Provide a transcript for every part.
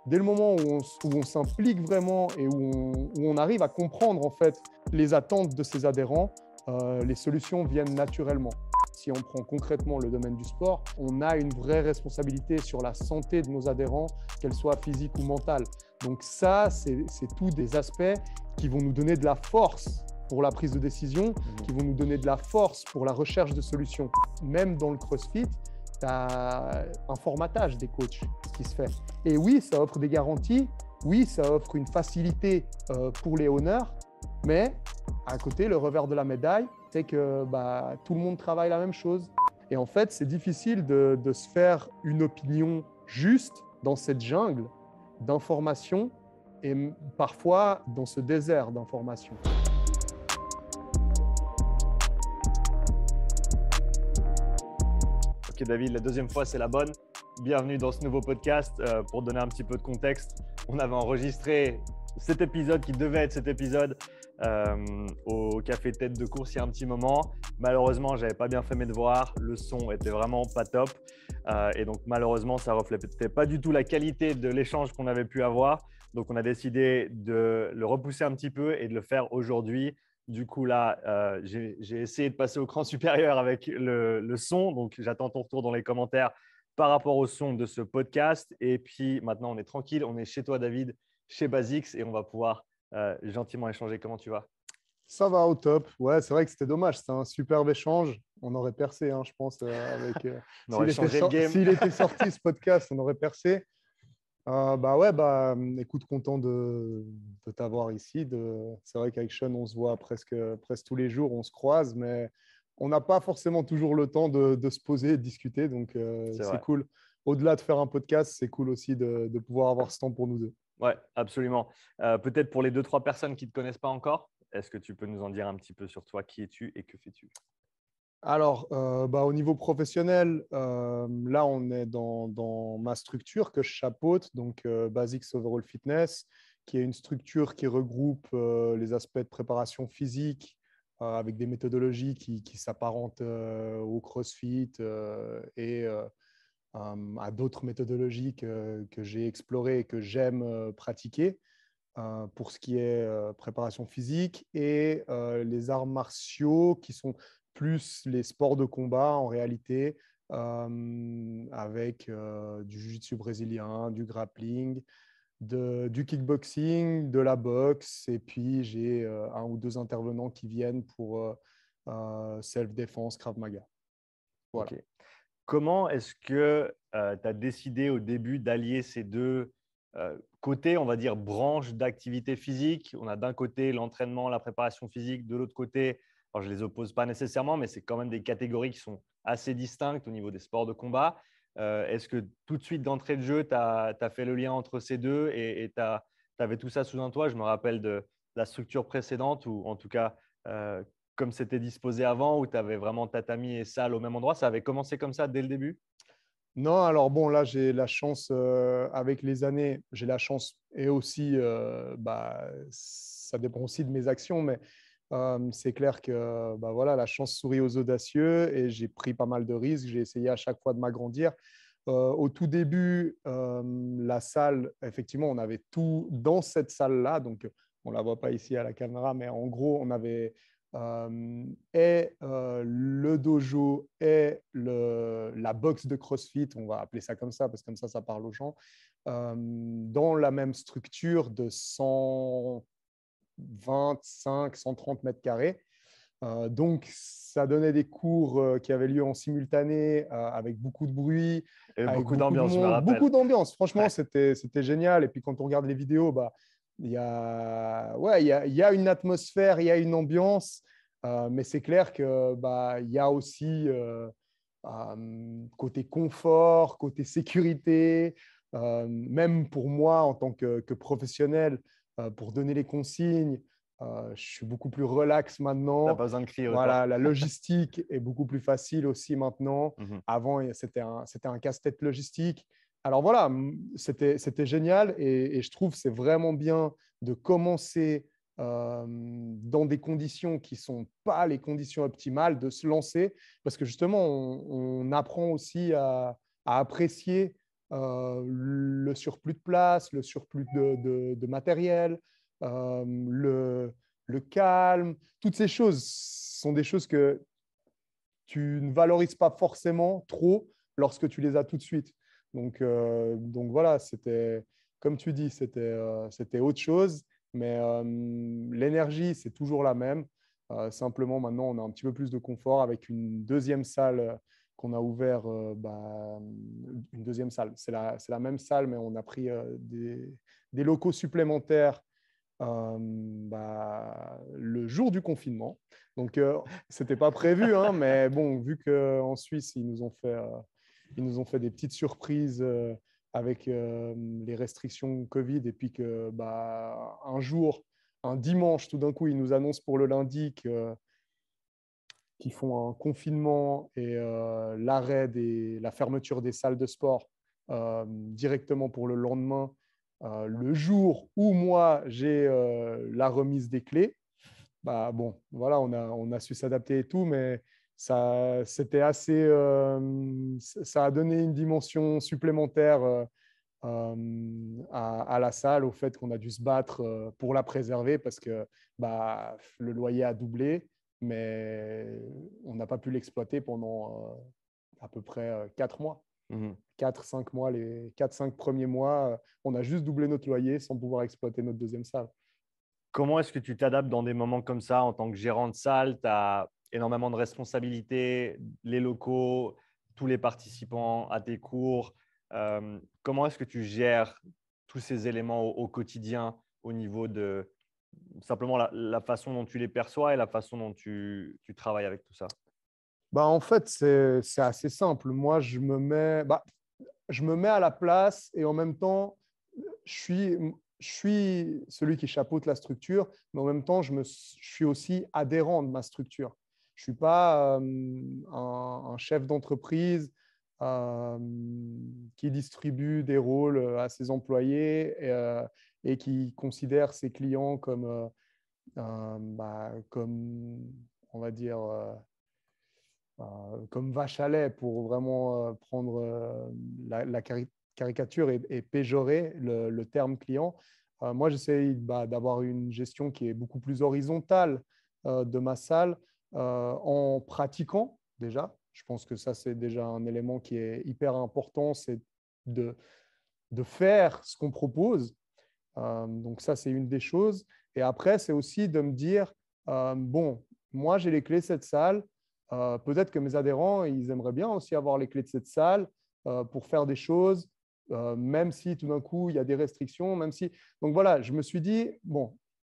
dès le moment où on s'implique vraiment et où on arrive à comprendre en fait les attentes de ses adhérents, les solutions viennent naturellement. Si on prend concrètement le domaine du sport, on a une vraie responsabilité sur la santé de nos adhérents, qu'elle soit physique ou mentale. Donc ça, c'est tous des aspects qui vont nous donner de la force pour la prise de décision, qui vont nous donner de la force pour la recherche de solutions. Même dans le CrossFit, tu as un formatage des coachs qui se fait. Et oui, ça offre des garanties, oui, ça offre une facilité pour les honneurs, mais à côté, le revers de la médaille, c'est que tout le monde travaille la même chose. Et en fait, c'est difficile de se faire une opinion juste dans cette jungle d'informations et parfois dans ce désert d'informations. Ok David, la deuxième fois c'est la bonne. Bienvenue dans ce nouveau podcast. Pour donner un petit peu de contexte, on avait enregistré cet épisode qui devait être cet épisode au café Tête de Course il y a un petit moment. Malheureusement, j'avais pas bien fait mes devoirs, le son était vraiment pas top et donc malheureusement ça reflétait pas du tout la qualité de l'échange qu'on avait pu avoir. Donc on a décidé de le repousser un petit peu et de le faire aujourd'hui. Du coup, là, j'ai essayé de passer au cran supérieur avec le son. Donc, j'attends ton retour dans les commentaires par rapport au son de ce podcast. Et puis, maintenant, on est tranquille. On est chez toi, David, chez Basics, et on va pouvoir gentiment échanger. Comment tu vas? Ça va au top. Ouais, c'est vrai que c'était dommage. C'était un superbe échange. On aurait percé, je pense, On aurait changé le game. s'il était sorti ce podcast, on aurait percé. Écoute, content de t'avoir ici. C'est vrai qu'avec Sean, on se voit presque tous les jours, on se croise, mais on n'a pas forcément toujours le temps de se poser et de discuter. Donc, c'est cool. Au-delà de faire un podcast, c'est cool aussi de pouvoir avoir ce temps pour nous deux. Ouais, absolument. Peut-être pour les 2-3 personnes qui ne te connaissent pas encore, est-ce que tu peux nous en dire un petit peu sur toi? Qui es-tu et que fais-tu? Alors, au niveau professionnel, là, on est dans ma structure que je chapeaute, donc Basics Overall Fitness, qui est une structure qui regroupe les aspects de préparation physique avec des méthodologies qui s'apparentent au CrossFit et à d'autres méthodologies que j'ai explorées et que j'aime pratiquer pour ce qui est préparation physique et les arts martiaux qui sont plus les sports de combat en réalité avec du jiu-jitsu brésilien, du grappling, du kickboxing, de la boxe et puis j'ai un ou deux intervenants qui viennent pour self-défense, Krav Maga. Voilà. Okay. Comment est-ce que tu as décidé au début d'allier ces deux côtés, on va dire, branches d'activité physique? On a d'un côté l'entraînement, la préparation physique, de l'autre côté, alors je ne les oppose pas nécessairement, mais c'est quand même des catégories qui sont assez distinctes au niveau des sports de combat. Est-ce que tout de suite d'entrée de jeu, tu as fait le lien entre ces deux et tu avais tout ça sous un toit? Je me rappelle de la structure précédente ou en tout cas, comme c'était disposé avant, où tu avais vraiment tatami et salle au même endroit? Ça avait commencé comme ça dès le début? Non, alors bon, là, j'ai la chance, avec les années, j'ai la chance et aussi, ça dépend aussi de mes actions, mais c'est clair que voilà, la chance sourit aux audacieux et j'ai pris pas mal de risques. J'ai essayé à chaque fois de m'agrandir. Au tout début, la salle, effectivement, on avait tout dans cette salle-là, donc on ne la voit pas ici à la caméra, mais en gros, on avait le dojo et la box de CrossFit, on va appeler ça comme ça, parce que comme ça parle aux gens, dans la même structure de 125, 130 mètres carrés. Donc, ça donnait des cours qui avaient lieu en simultané, avec beaucoup de bruit, Et avec beaucoup beaucoup de d'ambiance, je me monde, rappelle. beaucoup d'ambiance. Franchement, Ouais. c'était génial. Et puis, quand on regarde les vidéos, il y a une atmosphère, il y a une ambiance. Mais c'est clair que il y a aussi côté confort, côté sécurité, même pour moi en tant que professionnel, pour donner les consignes. Je suis beaucoup plus relax Tu n'as maintenant. pas besoin de crier autant. Voilà, la logistique est beaucoup plus facile aussi maintenant. Avant, c'était un casse-tête logistique. Alors voilà, c'était génial et je trouve que c'est vraiment bien de commencer dans des conditions qui ne sont pas les conditions optimales, de se lancer parce que justement, on apprend aussi à apprécier le surplus de place, le surplus de matériel, le calme. Toutes ces choses sont des choses que tu ne valorises pas forcément trop lorsque tu les as tout de suite. Donc voilà, c'était, comme tu dis, c'était autre chose, mais l'énergie, c'est toujours la même. Simplement, maintenant, on a un petit peu plus de confort avec une deuxième salle qu'on a ouvert. Une deuxième salle, c'est la même salle, mais on a pris des locaux supplémentaires le jour du confinement. Donc, ce n'était pas prévu, hein, mais bon, vu qu'en Suisse, ils nous ont fait des petites surprises avec les restrictions Covid, et puis que un jour, un dimanche, tout d'un coup, ils nous annoncent pour le lundi qu'ils font un confinement et la fermeture des salles de sport directement pour le lendemain, le jour où moi j'ai la remise des clés. Bon, voilà, on a su s'adapter et tout, mais c'était assez, ça a donné une dimension supplémentaire à la salle, au fait qu'on a dû se battre pour la préserver parce que le loyer a doublé, mais on n'a pas pu l'exploiter pendant à peu près 4 mois. 4-5 mois, les 4-5 premiers mois, on a juste doublé notre loyer sans pouvoir exploiter notre deuxième salle. Comment est-ce que tu t'adaptes dans des moments comme ça en tant que gérant de salle? Tu as énormément de responsabilités, les locaux, tous les participants à tes cours. Comment est-ce que tu gères tous ces éléments au quotidien au niveau de simplement la façon dont tu les perçois et la façon dont tu travailles avec tout ça? En fait, c'est assez simple. Moi, je me mets à la place et en même temps, je suis celui qui chapeaute la structure, mais en même temps, je suis aussi adhérent de ma structure. Je ne suis pas un chef d'entreprise euh, qui distribue des rôles à ses employés et qui considère ses clients comme on va dire, comme vache à lait pour vraiment prendre la caricature et péjorer le terme client. Moi, j'essaie d'avoir une gestion qui est beaucoup plus horizontale de ma salle en pratiquant déjà. Je pense que ça, c'est déjà un élément qui est hyper important, c'est de, de faire ce qu'on propose. Donc ça, c'est une des choses. Et après, c'est aussi de me dire, bon, moi, j'ai les clés de cette salle. Peut-être que mes adhérents, ils aimeraient bien aussi avoir les clés de cette salle pour faire des choses, même si tout d'un coup, il y a des restrictions, même si… Donc voilà, je me suis dit, bon,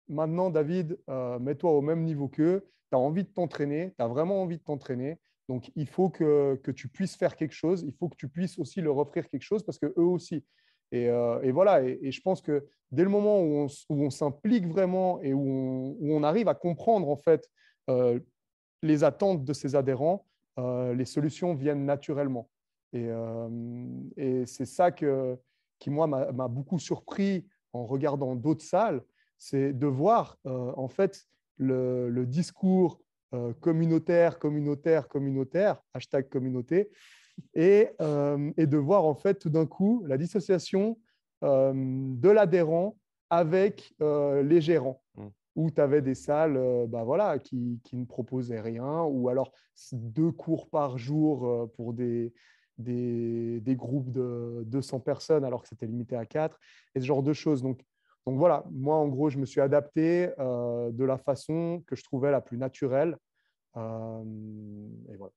maintenant, David, mets-toi au même niveau qu'eux. Tu as envie de t'entraîner, tu as vraiment envie de t'entraîner. Donc, il faut que tu puisses faire quelque chose. Il faut que tu puisses aussi leur offrir quelque chose parce qu'eux aussi. Et voilà, et je pense que dès le moment où on s'implique vraiment et où on arrive à comprendre en fait les attentes de ses adhérents, les solutions viennent naturellement. Et c'est ça qui, moi, m'a beaucoup surpris en regardant d'autres salles, c'est de voir en fait le discours communautaire, communautaire, communautaire, hashtag communauté, et de voir en fait tout d'un coup la dissociation de l'adhérent avec les gérants, où tu avais des salles voilà, qui ne proposaient rien, ou alors 2 cours par jour pour des groupes de 200 personnes alors que c'était limité à 4, et ce genre de choses. Donc voilà, moi en gros, je me suis adapté de la façon que je trouvais la plus naturelle. Et voilà.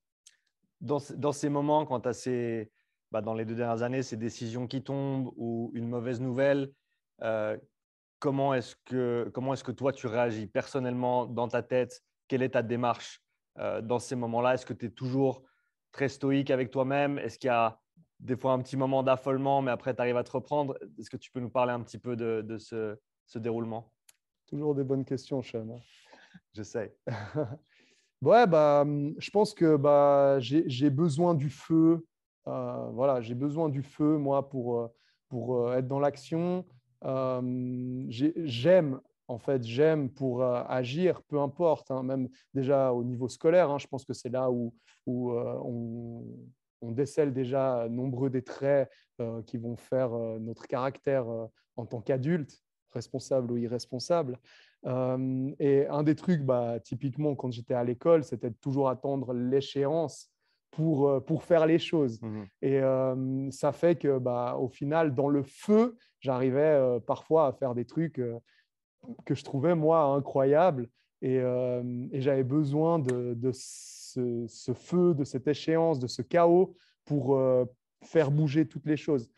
Dans ces moments, quand tu as dans les 2 dernières années, ces décisions qui tombent ou une mauvaise nouvelle, comment est-ce que toi, tu réagis personnellement dans ta tête? Quelle est ta démarche dans ces moments-là? Est-ce que tu es toujours très stoïque avec toi-même? Est-ce qu'il y a des fois un petit moment d'affolement, mais après, tu arrives à te reprendre? Est-ce que tu peux nous parler un petit peu de ce déroulement? Toujours des bonnes questions, Sean. J'essaie. Ouais, je pense que j'ai besoin du feu. Voilà, j'ai besoin du feu, moi, pour être dans l'action. J'aime, en fait, j'aime pour agir, peu importe, hein, même déjà au niveau scolaire. Hein, je pense que c'est là où on décèle déjà nombreux des traits qui vont faire notre caractère en tant qu'adulte, responsable ou irresponsable. Et un des trucs, typiquement, quand j'étais à l'école, c'était de toujours attendre l'échéance pour faire les choses. Et ça fait que, au final, dans le feu, j'arrivais parfois à faire des trucs que je trouvais, moi, incroyables. Et j'avais besoin de ce feu, de cette échéance, de ce chaos pour faire bouger toutes les choses.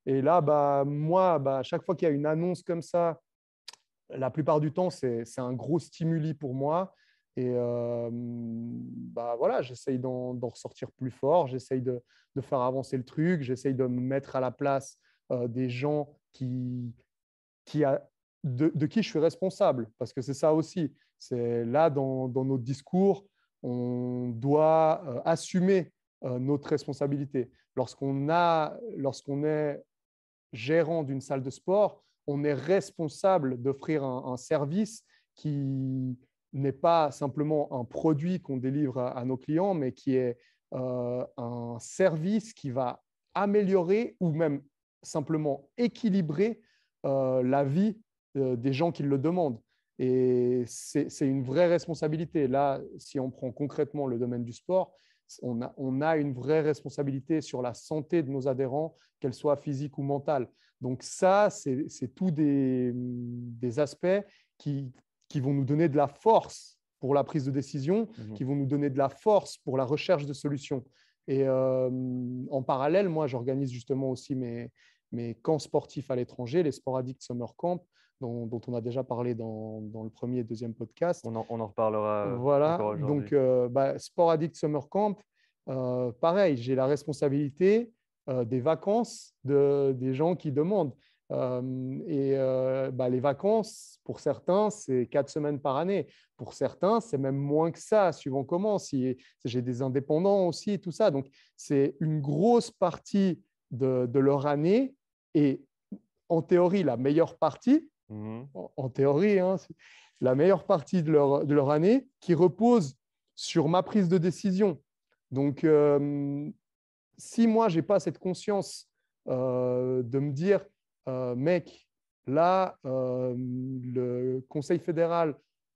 Et là, moi, à chaque fois qu'il y a une annonce comme ça, la plupart du temps, c'est un gros stimuli pour moi. Et voilà, j'essaye d'en ressortir plus fort, j'essaye de faire avancer le truc, j'essaye de me mettre à la place des gens de qui je suis responsable. Parce que c'est ça aussi. C'est là, dans notre discours, on doit assumer notre responsabilité. Lorsqu'on est gérant d'une salle de sport, on est responsable d'offrir un service qui n'est pas simplement un produit qu'on délivre à nos clients, mais qui est un service qui va améliorer ou même simplement équilibrer la vie des gens qui le demandent. Et c'est une vraie responsabilité. Là, si on prend concrètement le domaine du sport, on a une vraie responsabilité sur la santé de nos adhérents, qu'elle soit physique ou mentale. Donc ça, c'est tous des aspects qui vont nous donner de la force pour la prise de décision, qui vont nous donner de la force pour la recherche de solutions. Et en parallèle, moi, j'organise justement aussi mes camps sportifs à l'étranger, les Sport Addict Summer Camp, dont on a déjà parlé dans le premier et deuxième podcast. On en reparlera voilà. encore aujourd'hui. Donc, Sport Addict Summer Camp, pareil, j'ai la responsabilité des vacances des gens qui demandent. Les vacances, pour certains, c'est 4 semaines par année. Pour certains, c'est même moins que ça, suivant comment. Si j'ai des indépendants aussi, tout ça. Donc, c'est une grosse partie de leur année. Et en théorie, la meilleure partie, en théorie, la meilleure partie de leur année qui repose sur ma prise de décision. Donc, si moi, je n'ai pas cette conscience de me dire, mec, là, le Conseil fédéral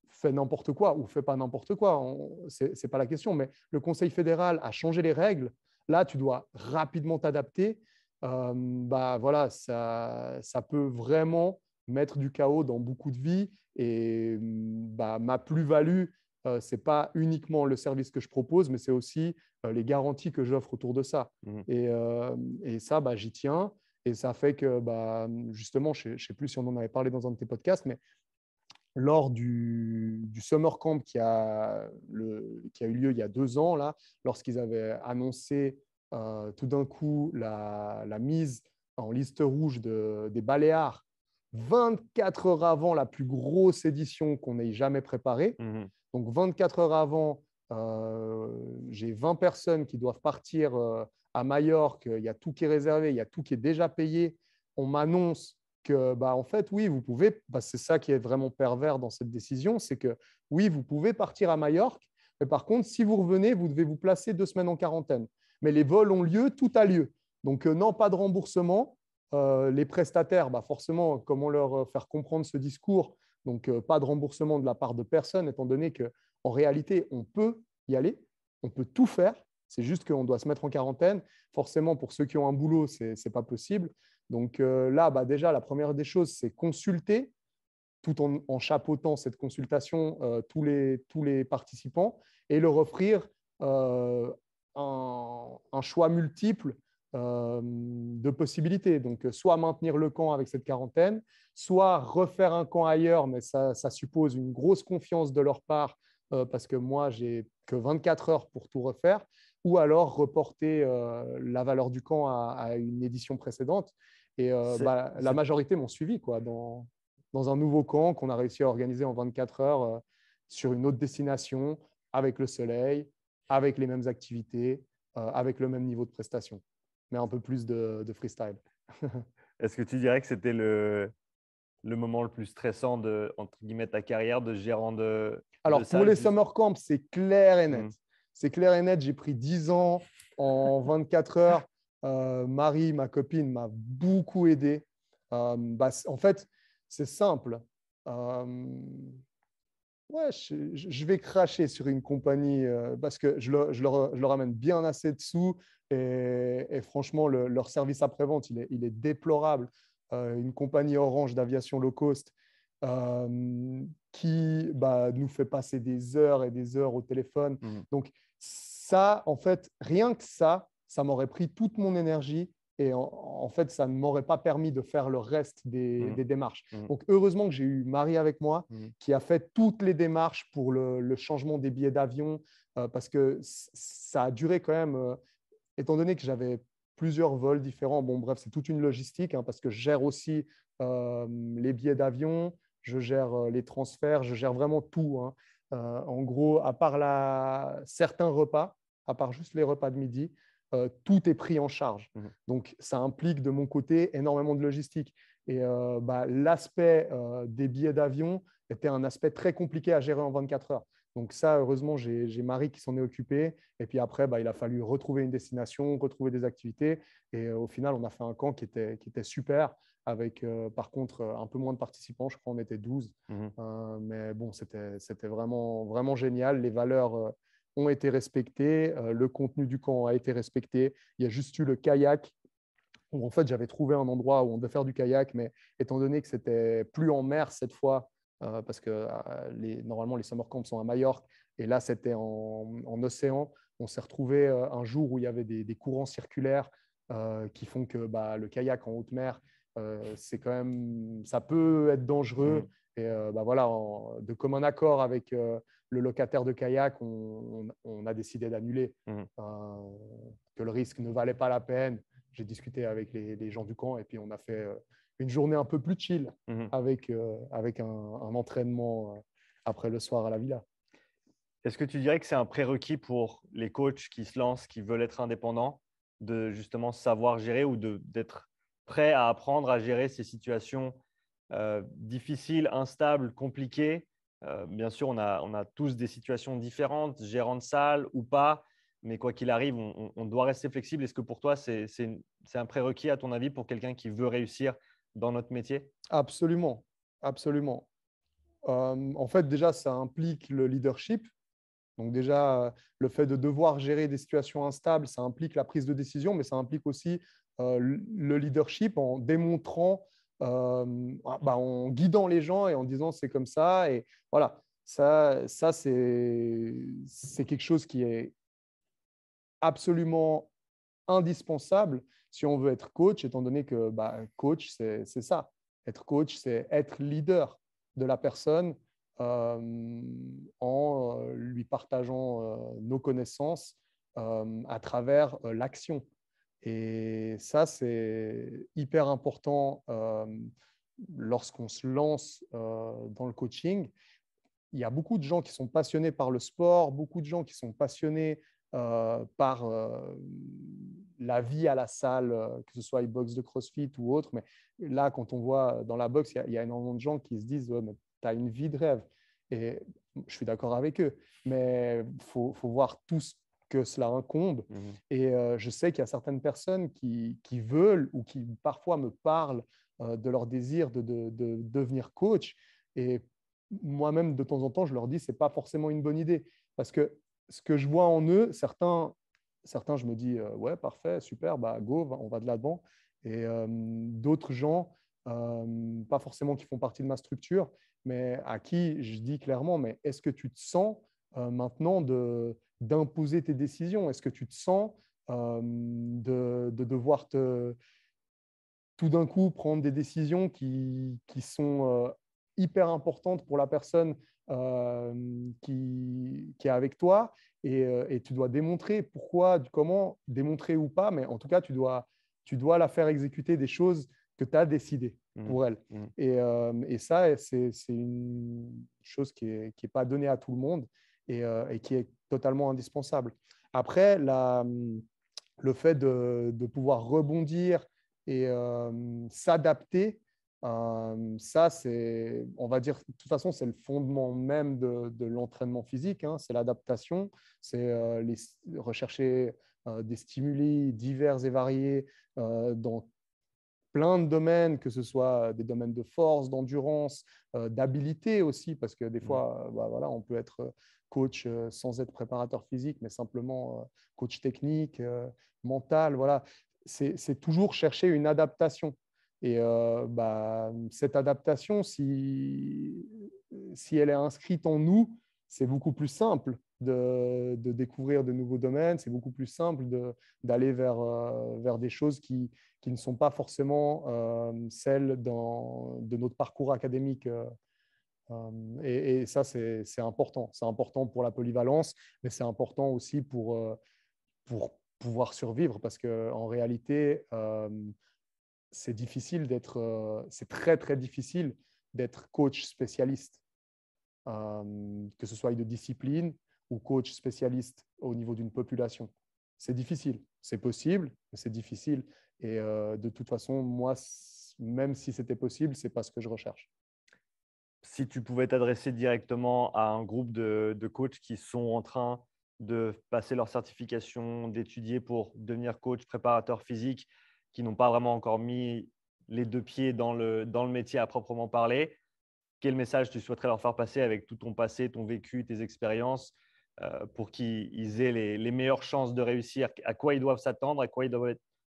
fait n'importe quoi ou fait pas n'importe quoi, ce n'est pas la question, mais le Conseil fédéral a changé les règles, là, tu dois rapidement t'adapter. Voilà, ça peut vraiment mettre du chaos dans beaucoup de vies. Et ma plus-value, ce n'est pas uniquement le service que je propose, mais c'est aussi les garanties que j'offre autour de ça. Et ça, j'y tiens. Et ça fait que, justement, je ne sais plus si on en avait parlé dans un de tes podcasts, mais lors du Summer Camp qui a eu lieu il y a 2 ans, là, lorsqu'ils avaient annoncé tout d'un coup la mise en liste rouge des Baléares 24 heures avant la plus grosse édition qu'on ait jamais préparée. Donc, 24 heures avant, j'ai 20 personnes qui doivent partir à Majorque. Il y a tout qui est réservé, il y a tout qui est déjà payé. On m'annonce que, en fait, oui, vous pouvez. C'est ça qui est vraiment pervers dans cette décision, c'est que, oui, vous pouvez partir à Majorque, mais par contre, si vous revenez, vous devez vous placer 2 semaines en quarantaine. Mais les vols ont lieu, tout a lieu. Donc, non, pas de remboursement. Les prestataires, forcément, comment leur faire comprendre ce discours? Donc, pas de remboursement de la part de personne, étant donné qu'en réalité, on peut y aller, on peut tout faire. C'est juste qu'on doit se mettre en quarantaine. Forcément, pour ceux qui ont un boulot, ce n'est pas possible. Donc là, déjà, la première des choses, c'est consulter, tout en chapeautant cette consultation, tous les participants et leur offrir un choix multiple de possibilités. Donc, soit maintenir le camp avec cette quarantaine, soit refaire un camp ailleurs, mais ça suppose une grosse confiance de leur part parce que moi, j'ai que 24 heures pour tout refaire, ou alors reporter la valeur du camp à une édition précédente. Et la majorité m'ont suivi dans un nouveau camp qu'on a réussi à organiser en 24 heures sur une autre destination, avec le soleil, avec les mêmes activités, avec le même niveau de prestation, mais un peu plus de freestyle. Est-ce que tu dirais que c'était le moment le plus stressant de, entre guillemets, ta carrière de gérant de Alors, salle, pour les summer camps, c'est clair et net. C'est clair et net. J'ai pris 10 ans En 24 heures, Marie, ma copine, m'a beaucoup aidé. En fait, c'est simple. Ouais, je vais cracher sur une compagnie parce que je leur amène bien assez de sous et franchement, leur service après-vente, il est déplorable. Une compagnie Orange d'aviation low cost qui nous fait passer des heures et des heures au téléphone. Donc, ça, en fait, rien que ça m'aurait pris toute mon énergie et en fait, ça ne m'aurait pas permis de faire le reste des démarches. Donc, heureusement que j'ai eu Marie avec moi qui a fait toutes les démarches pour le changement des billets d'avion parce que ça a duré quand même, étant donné que j'avais plusieurs vols différents. Bon, bref, c'est toute une logistique parce que je gère aussi les billets d'avion, je gère les transferts, je gère vraiment tout. En gros, à part certains repas, à part juste les repas de midi, tout est pris en charge. Donc, ça implique de mon côté énormément de logistique. Et l'aspect des billets d'avion était un aspect très compliqué à gérer en 24 heures. Donc ça, heureusement, j'ai Marie qui s'en est occupée. Et puis après, il a fallu retrouver une destination, retrouver des activités. Et au final, on a fait un camp qui était super, avec par contre un peu moins de participants. Je crois qu'on était 12. Mais bon, c'était vraiment, vraiment génial. Les valeurs ont été respectées. Le contenu du camp a été respecté. Il y a juste eu le kayak où en fait, j'avais trouvé un endroit où on devait faire du kayak. Mais étant donné que c'était plus en mer cette fois, parce que normalement, les summer camps sont à Majorque. Et là, c'était en océan. On s'est retrouvé un jour où il y avait des courants circulaires qui font que le kayak en haute mer, c'est quand même, ça peut être dangereux. Et voilà, de commun accord avec le locataire de kayak, on a décidé d'annuler, que le risque ne valait pas la peine. J'ai discuté avec les gens du camp et puis on a fait une journée un peu plus chill avec un entraînement après le soir à la villa. Est-ce que tu dirais que c'est un prérequis pour les coachs qui se lancent, qui veulent être indépendants, de justement savoir gérer ou d'être prêt à apprendre à gérer ces situations difficiles, instables, compliquées? Bien sûr, on a tous des situations différentes, gérant de salle ou pas, mais quoi qu'il arrive, on doit rester flexible. Est-ce que pour toi, c'est un prérequis, à ton avis, pour quelqu'un qui veut réussir dans notre métier? Absolument, absolument. En fait, déjà, ça implique le leadership. Donc déjà, le fait de devoir gérer des situations instables, ça implique la prise de décision, mais ça implique aussi le leadership en démontrant, en guidant les gens et en disant c'est comme ça. Et voilà, ça c'est quelque chose qui est absolument indispensable si on veut être coach, étant donné que coach, c'est ça. Être coach, c'est être leader de la personne en lui partageant nos connaissances à travers l'action. Et ça, c'est hyper important lorsqu'on se lance dans le coaching. Il y a beaucoup de gens qui sont passionnés par le sport, beaucoup de gens qui sont passionnés par la vie à la salle, que ce soit boxe de CrossFit ou autre. Mais là, quand on voit dans la boxe, il y a énormément de gens qui se disent ouais, tu as une vie de rêve. Et je suis d'accord avec eux. Mais il faut voir tout ce que cela incombe. Et je sais qu'il y a certaines personnes qui veulent ou qui parfois me parlent de leur désir de devenir coach. Et moi-même, de temps en temps, je leur dis ce n'est pas forcément une bonne idée. Parce que ce que je vois en eux, certains je me dis ouais, parfait, super, go, on va de l'avant. Et d'autres gens, pas forcément qui font partie de ma structure, mais à qui je dis clairement, mais est-ce que tu te sens maintenant d'imposer tes décisions? Est-ce que tu te sens de devoir tout d'un coup prendre des décisions qui sont hyper importantes pour la personne qui est avec toi et tu dois démontrer pourquoi, comment, démontrer ou pas, mais en tout cas, tu dois la faire exécuter des choses que tu as décidées pour elle. Et ça, c'est une chose qui n'est pas donnée à tout le monde et qui est totalement indispensable. Après, le fait de pouvoir rebondir et s'adapter, ça, c'est, on va dire, de toute façon, c'est le fondement même de l'entraînement physique. C'est l'adaptation, c'est rechercher des stimuli divers et variés dans plein de domaines, que ce soit des domaines de force, d'endurance, d'habilité aussi, parce que des fois, voilà, on peut être coach sans être préparateur physique, mais simplement coach technique, mental. Voilà. C'est toujours chercher une adaptation. Et cette adaptation, si elle est inscrite en nous, c'est beaucoup plus simple de découvrir de nouveaux domaines, c'est beaucoup plus simple d'aller vers des choses qui ne sont pas forcément celles de notre parcours académique. Et ça, c'est important. C'est important pour la polyvalence, mais c'est important aussi pour pouvoir survivre parce qu'en réalité, c'est difficile c'est très, très difficile d'être coach spécialiste, que ce soit de discipline ou coach spécialiste au niveau d'une population. C'est difficile. C'est possible, mais c'est difficile. Et de toute façon, moi, même si c'était possible, ce n'est pas ce que je recherche. Si tu pouvais t'adresser directement à un groupe de coachs qui sont en train de passer leur certification, d'étudier pour devenir coach, préparateur physique, qui n'ont pas vraiment encore mis les deux pieds dans le métier à proprement parler, quel message tu souhaiterais leur faire passer avec tout ton passé, ton vécu, tes expériences, pour qu'ils aient les meilleures chances de réussir? À quoi ils doivent s'attendre?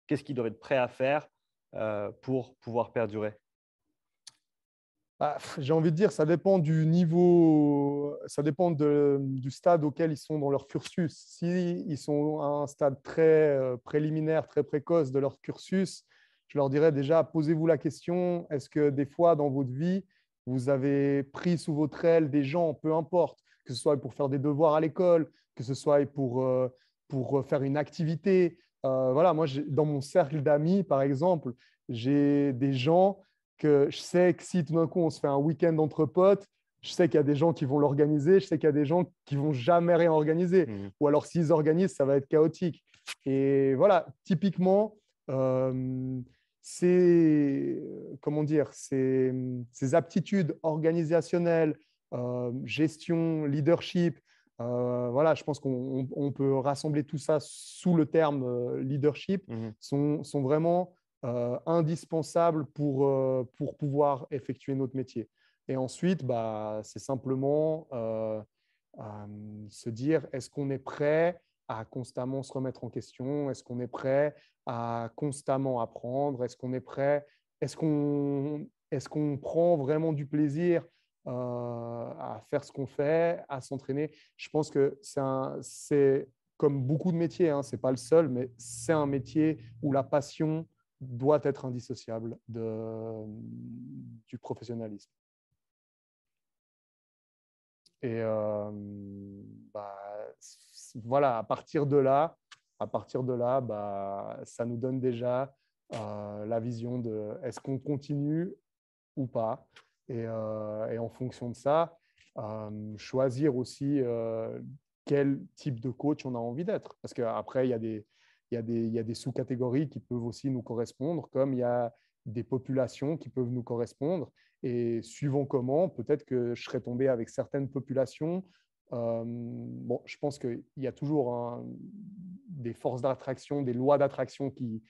Qu'est-ce qu'ils doivent être prêts à faire pour pouvoir perdurer? J'ai envie de dire, ça dépend du niveau, ça dépend du stade auquel ils sont dans leur cursus. S'ils sont à un stade très préliminaire, très précoce de leur cursus, je leur dirais déjà, posez-vous la question, est-ce que des fois dans votre vie, vous avez pris sous votre aile des gens, peu importe, que ce soit pour faire des devoirs à l'école, que ce soit pour faire une activité. Voilà, moi, dans mon cercle d'amis, par exemple, j'ai des gens que je sais que si tout d'un coup on se fait un week-end entre potes, je sais qu'il y a des gens qui vont l'organiser, je sais qu'il y a des gens qui vont jamais rien organiser. Ou alors s'ils organisent, ça va être chaotique. Et voilà, typiquement, comment dire, ces aptitudes organisationnelles, gestion, leadership, voilà, je pense qu'on peut rassembler tout ça sous le terme leadership, sont vraiment indispensable pour pouvoir effectuer notre métier. Et ensuite, c'est simplement se dire, est-ce qu'on est prêt à constamment se remettre en question? Est-ce qu'on est prêt à constamment apprendre? Est-ce qu'on est prêt? Est-ce qu'on prend vraiment du plaisir à faire ce qu'on fait, à s'entraîner? Je pense que c'est comme beaucoup de métiers, hein, ce n'est pas le seul, mais c'est un métier où la passion doit être indissociable du professionnalisme. Et voilà, à partir de là, ça nous donne déjà la vision de est-ce qu'on continue ou pas. Et en fonction de ça, choisir aussi quel type de coach on a envie d'être. Parce qu'après, il y a des sous-catégories qui peuvent aussi nous correspondre, comme il y a des populations qui peuvent nous correspondre. Et suivant comment, peut-être que je serais tombé avec certaines populations. Bon, je pense qu'il y a toujours des forces d'attraction, des lois d'attraction qui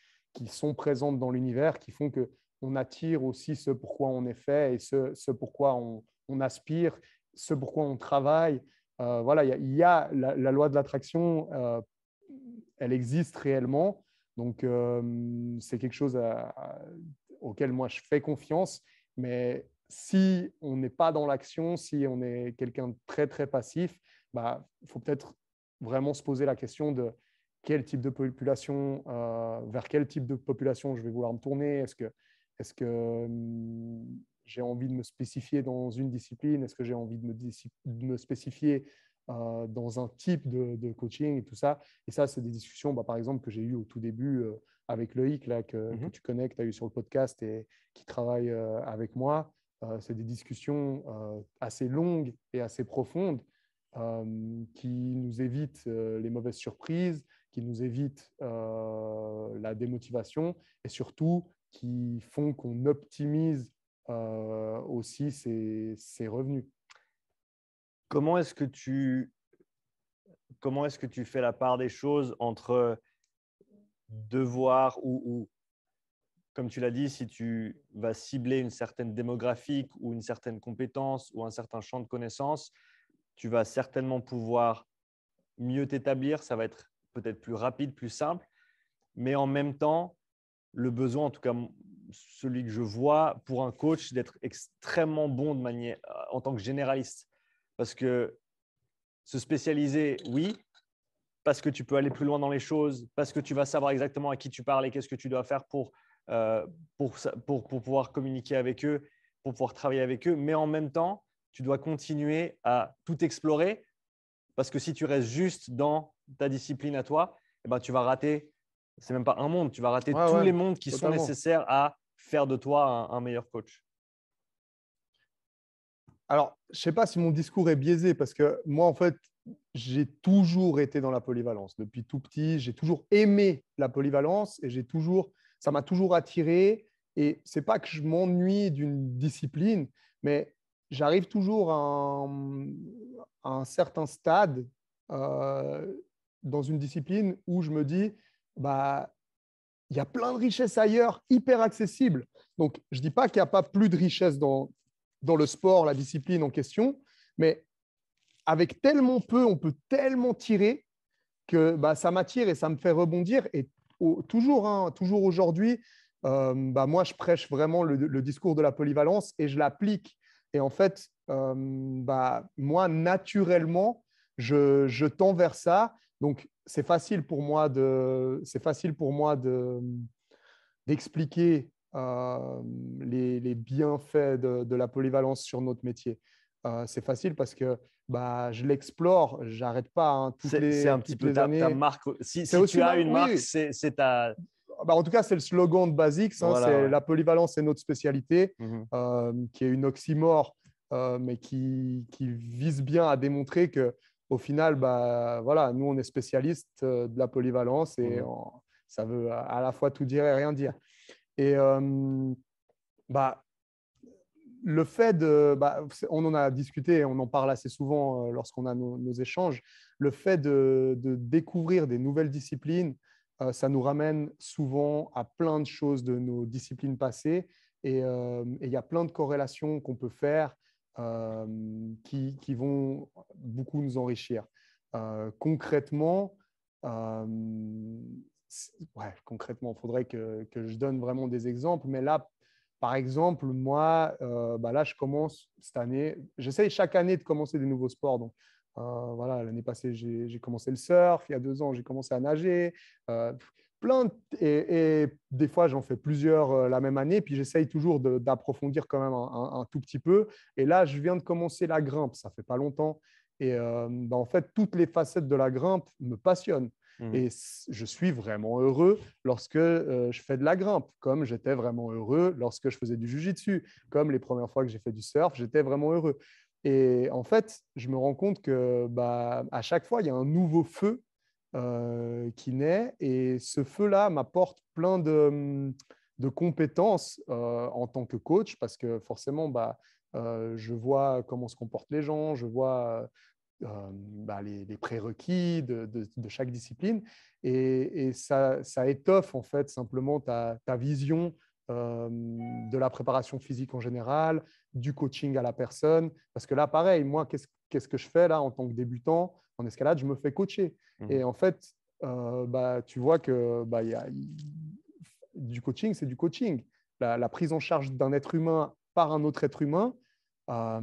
sont présentes dans l'univers, qui font qu'on attire aussi ce pourquoi on est fait et ce pourquoi on aspire, ce pourquoi on travaille. Voilà, il y a la loi de l'attraction, elle existe réellement. Donc, c'est quelque chose auquel moi je fais confiance. Mais si on n'est pas dans l'action, si on est quelqu'un de très, très passif, il faut peut-être vraiment se poser la question de quel type de population, vers quel type de population je vais vouloir me tourner. Est-ce que j'ai envie de me spécifier dans une discipline? Est-ce que j'ai envie de me spécifier dans un type de coaching et tout ça? Et ça, c'est des discussions, par exemple, que j'ai eues au tout début avec Loïc, là, que tu connais, que tu as eu sur le podcast et qui travaille avec moi. C'est des discussions assez longues et assez profondes qui nous évitent les mauvaises surprises, qui nous évitent la démotivation et surtout qui font qu'on optimise aussi ses revenus. Comment est-ce que tu fais la part des choses entre devoir ou comme tu l'as dit, si tu vas cibler une certaine démographique ou une certaine compétence ou un certain champ de connaissances, tu vas certainement pouvoir mieux t'établir. Ça va être peut-être plus rapide, plus simple. Mais en même temps, le besoin, en tout cas celui que je vois pour un coach, d'être extrêmement bon en tant que généraliste. Parce que se spécialiser, oui, parce que tu peux aller plus loin dans les choses, parce que tu vas savoir exactement à qui tu parles et qu'est-ce que tu dois faire pour pouvoir communiquer avec eux, pour pouvoir travailler avec eux. Mais en même temps, tu dois continuer à tout explorer parce que si tu restes juste dans ta discipline à toi, eh ben, tu vas rater, c'est même pas un monde, tu vas rater Ouais, tous ouais, les mondes qui sont totalement. nécessaires à faire de toi un meilleur coach. Alors, je ne sais pas si mon discours est biaisé parce que moi, en fait, j'ai toujours été dans la polyvalence. Depuis tout petit, j'ai toujours aimé la polyvalence et ça m'a toujours attiré. Et c'est pas que je m'ennuie d'une discipline, mais j'arrive toujours à un certain stade euh, dans une discipline où je me dis, bah, il y a plein de richesses ailleurs, hyper accessibles. Donc, je ne dis pas qu'il n'y a pas plus de richesses dans le sport, la discipline en question, mais avec tellement peu, on peut tellement tirer que bah, ça m'attire et ça me fait rebondir. Et toujours aujourd'hui, moi, je prêche vraiment le discours de la polyvalence et je l'applique. Et en fait, moi, naturellement, je tends vers ça. Donc, c'est facile pour moi d'expliquer les bienfaits de la polyvalence sur notre métier. C'est facile parce que je l'explore, j'arrête pas C'est un petit toutes peu les ta années. marque. Si C'est tu aussi as une marque, oui, c'est ta… en tout cas, c'est le slogan de Basics, hein, Voilà, c'est ouais. la polyvalence est notre spécialité, Mhm. qui est une oxymore, mais qui vise bien à démontrer que au final, voilà, nous, on est spécialistes de la polyvalence et Mhm. ça veut à la fois tout dire et rien dire. Et bah, le fait on en a discuté, on en parle assez souvent lorsqu'on a nos échanges, le fait de découvrir des nouvelles disciplines, ça nous ramène souvent à plein de choses de nos disciplines passées et il y a plein de corrélations qu'on peut faire qui vont beaucoup nous enrichir. Concrètement, concrètement, il faudrait que je donne vraiment des exemples, mais là, par exemple, moi, là, je commence cette année. J'essaye chaque année de commencer des nouveaux sports. Donc, voilà, l'année passée, j'ai commencé le surf. Il y a 2 ans, j'ai commencé à nager. Euh, et des fois, j'en fais plusieurs la même année. Puis, j'essaye toujours d'approfondir quand même un tout petit peu. Et là, je viens de commencer la grimpe. Ça fait pas longtemps. Et en fait, toutes les facettes de la grimpe me passionnent. Mhm. Et je suis vraiment heureux lorsque je fais de la grimpe, comme j'étais vraiment heureux lorsque je faisais du jiu-jitsu, comme les premières fois que j'ai fait du surf, j'étais vraiment heureux. Et en fait, je me rends compte que à chaque fois, il y a un nouveau feu qui naît, et ce feu-là m'apporte plein de compétences en tant que coach, parce que forcément, je vois comment se comportent les gens, je vois les prérequis de chaque discipline. Et ça étoffe en fait simplement ta vision de la préparation physique en général, du coaching à la personne. Parce que là, pareil, moi, qu'est-ce que je fais là en tant que débutant en escalade? Je me fais coacher. Mhm. Et en fait, tu vois que du coaching, c'est du coaching. La prise en charge d'un être humain par un autre être humain, euh,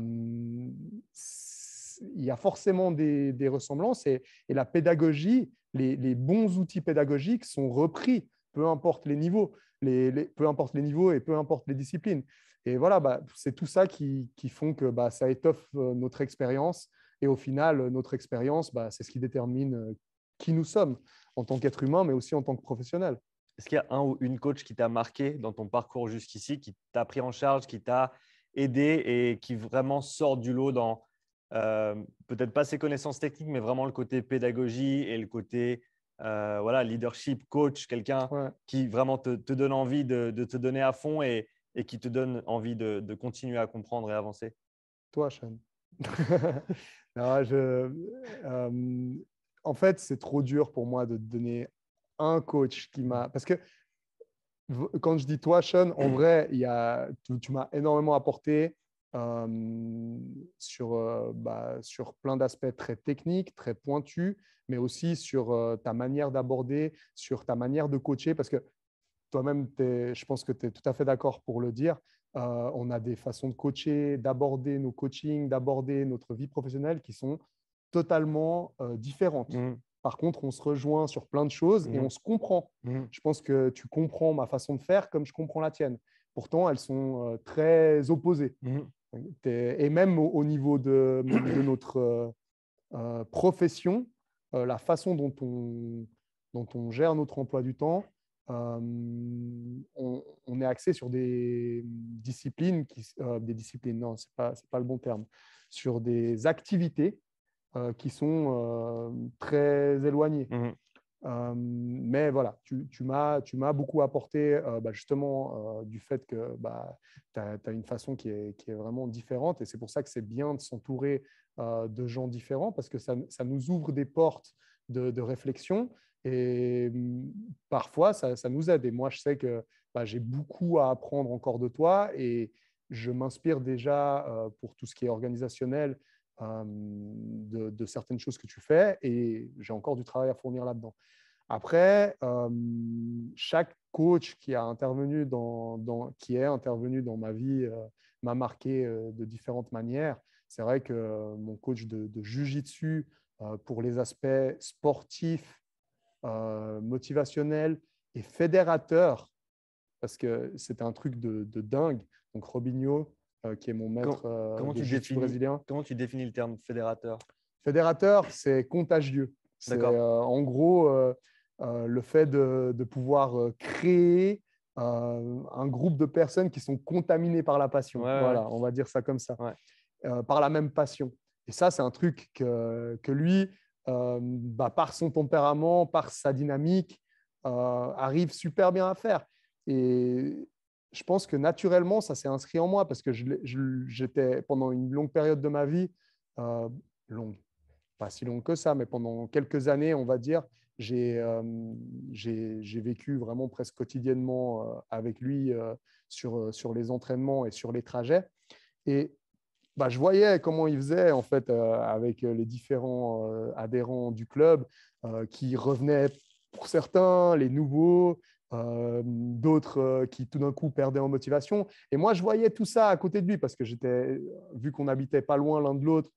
il y a forcément des ressemblances, et la pédagogie, les bons outils pédagogiques sont repris, peu importe les niveaux, peu importe les niveaux et peu importe les disciplines. Et voilà, c'est tout ça qui font que ça étoffe notre expérience. Et au final, notre expérience, c'est ce qui détermine qui nous sommes en tant qu'être humain, mais aussi en tant que professionnel. Est-ce qu'il y a un ou une coach qui t'a marqué dans ton parcours jusqu'ici, qui t'a pris en charge, qui t'a aidé et qui vraiment sort du lot dans peut-être pas ses connaissances techniques, mais vraiment le côté pédagogie et le côté voilà, leadership, coach, quelqu'un Ouais. qui vraiment te donne envie de te donner à fond et qui te donne envie de continuer à comprendre et avancer? Toi, Sean. Non, en fait, c'est trop dur pour moi de te donner un coach qui m'a… Parce que quand je dis toi, Sean, en vrai, tu m'as énormément apporté sur plein d'aspects très techniques, très pointus, mais aussi sur ta manière d'aborder, sur ta manière de coacher. Parce que toi-même, je pense que tu es tout à fait d'accord pour le dire. On a des façons de coacher, d'aborder nos coachings, d'aborder notre vie professionnelle qui sont totalement différentes. Par contre, on se rejoint sur plein de choses et on se comprend. Je pense que tu comprends ma façon de faire comme je comprends la tienne. Pourtant, elles sont très opposées. Et même au niveau de notre profession, la façon dont on gère notre emploi du temps, on est axé sur des disciplines, non, ce n'est pas le bon terme, sur des activités qui sont très éloignées. Mais voilà, tu m'as beaucoup apporté justement du fait que tu as une façon qui est vraiment différente et c'est pour ça que c'est bien de s'entourer de gens différents parce que ça nous ouvre des portes de réflexion et parfois ça nous aide. Et moi, je sais que j'ai beaucoup à apprendre encore de toi et je m'inspire déjà pour tout ce qui est organisationnel de certaines choses que tu fais et j'ai encore du travail à fournir là-dedans. Après, chaque coach qui est intervenu dans ma vie m'a marqué de différentes manières. C'est vrai que mon coach de Jiu-Jitsu pour les aspects sportifs, motivationnels et fédérateurs, parce que c'était un truc de dingue. Donc Robinho, qui est mon maître de jiu-jitsu brésilien. Comment tu définis le terme fédérateur? Fédérateur, c'est contagieux. C'est en gros le fait de pouvoir créer un groupe de personnes qui sont contaminées par la passion. Voilà, on va dire ça comme ça, par la même passion. Et ça, c'est un truc que lui, par son tempérament, par sa dynamique, arrive super bien à faire. Et je pense que naturellement, ça s'est inscrit en moi parce que j'étais pendant une longue période de ma vie, longue, pas si longue que ça, mais pendant quelques années, on va dire, j'ai vécu vraiment presque quotidiennement avec lui sur les entraînements et sur les trajets. Et je voyais comment il faisait en fait avec les différents adhérents du club qui revenaient pour certains, les nouveaux, d'autres qui tout d'un coup perdaient en motivation. Et moi, je voyais tout ça à côté de lui parce que vu qu'on n'habitait pas loin l'un de l'autre,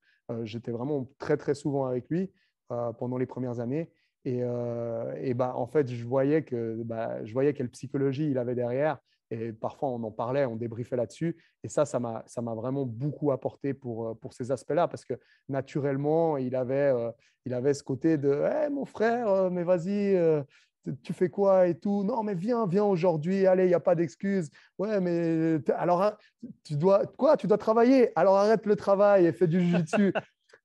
j'étais vraiment très, très souvent avec lui pendant les premières années. Et en fait, je voyais quelle psychologie il avait derrière. Et parfois, on en parlait, on débriefait là-dessus. Et ça m'a vraiment beaucoup apporté pour ces aspects-là parce que naturellement, il avait ce côté de hey, « mon frère, mais vas-y, tu fais quoi et tout? Non, mais viens aujourd'hui, allez, il n'y a pas d'excuses. Ouais, mais alors, tu dois travailler. Alors, arrête le travail et fais du jiu-jitsu. »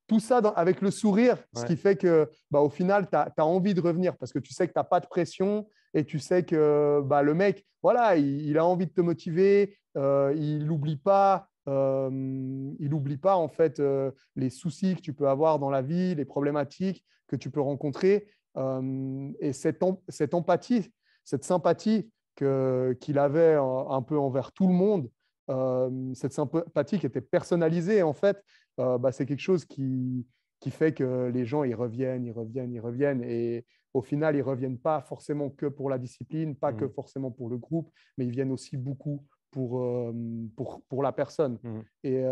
Tout ça avec le sourire, ce qui fait que au final, tu as envie de revenir parce que tu sais que tu n'as pas de pression et tu sais que le mec, voilà, il a envie de te motiver, il n'oublie pas en fait les soucis que tu peux avoir dans la vie, les problématiques que tu peux rencontrer et cette empathie, cette sympathie qu'il avait un peu envers tout le monde, cette sympathie qui était personnalisée en fait, c'est quelque chose qui fait que les gens ils reviennent et au final ils reviennent pas forcément que pour la discipline, pas que forcément pour le groupe, mais ils viennent aussi beaucoup pour la personne. Et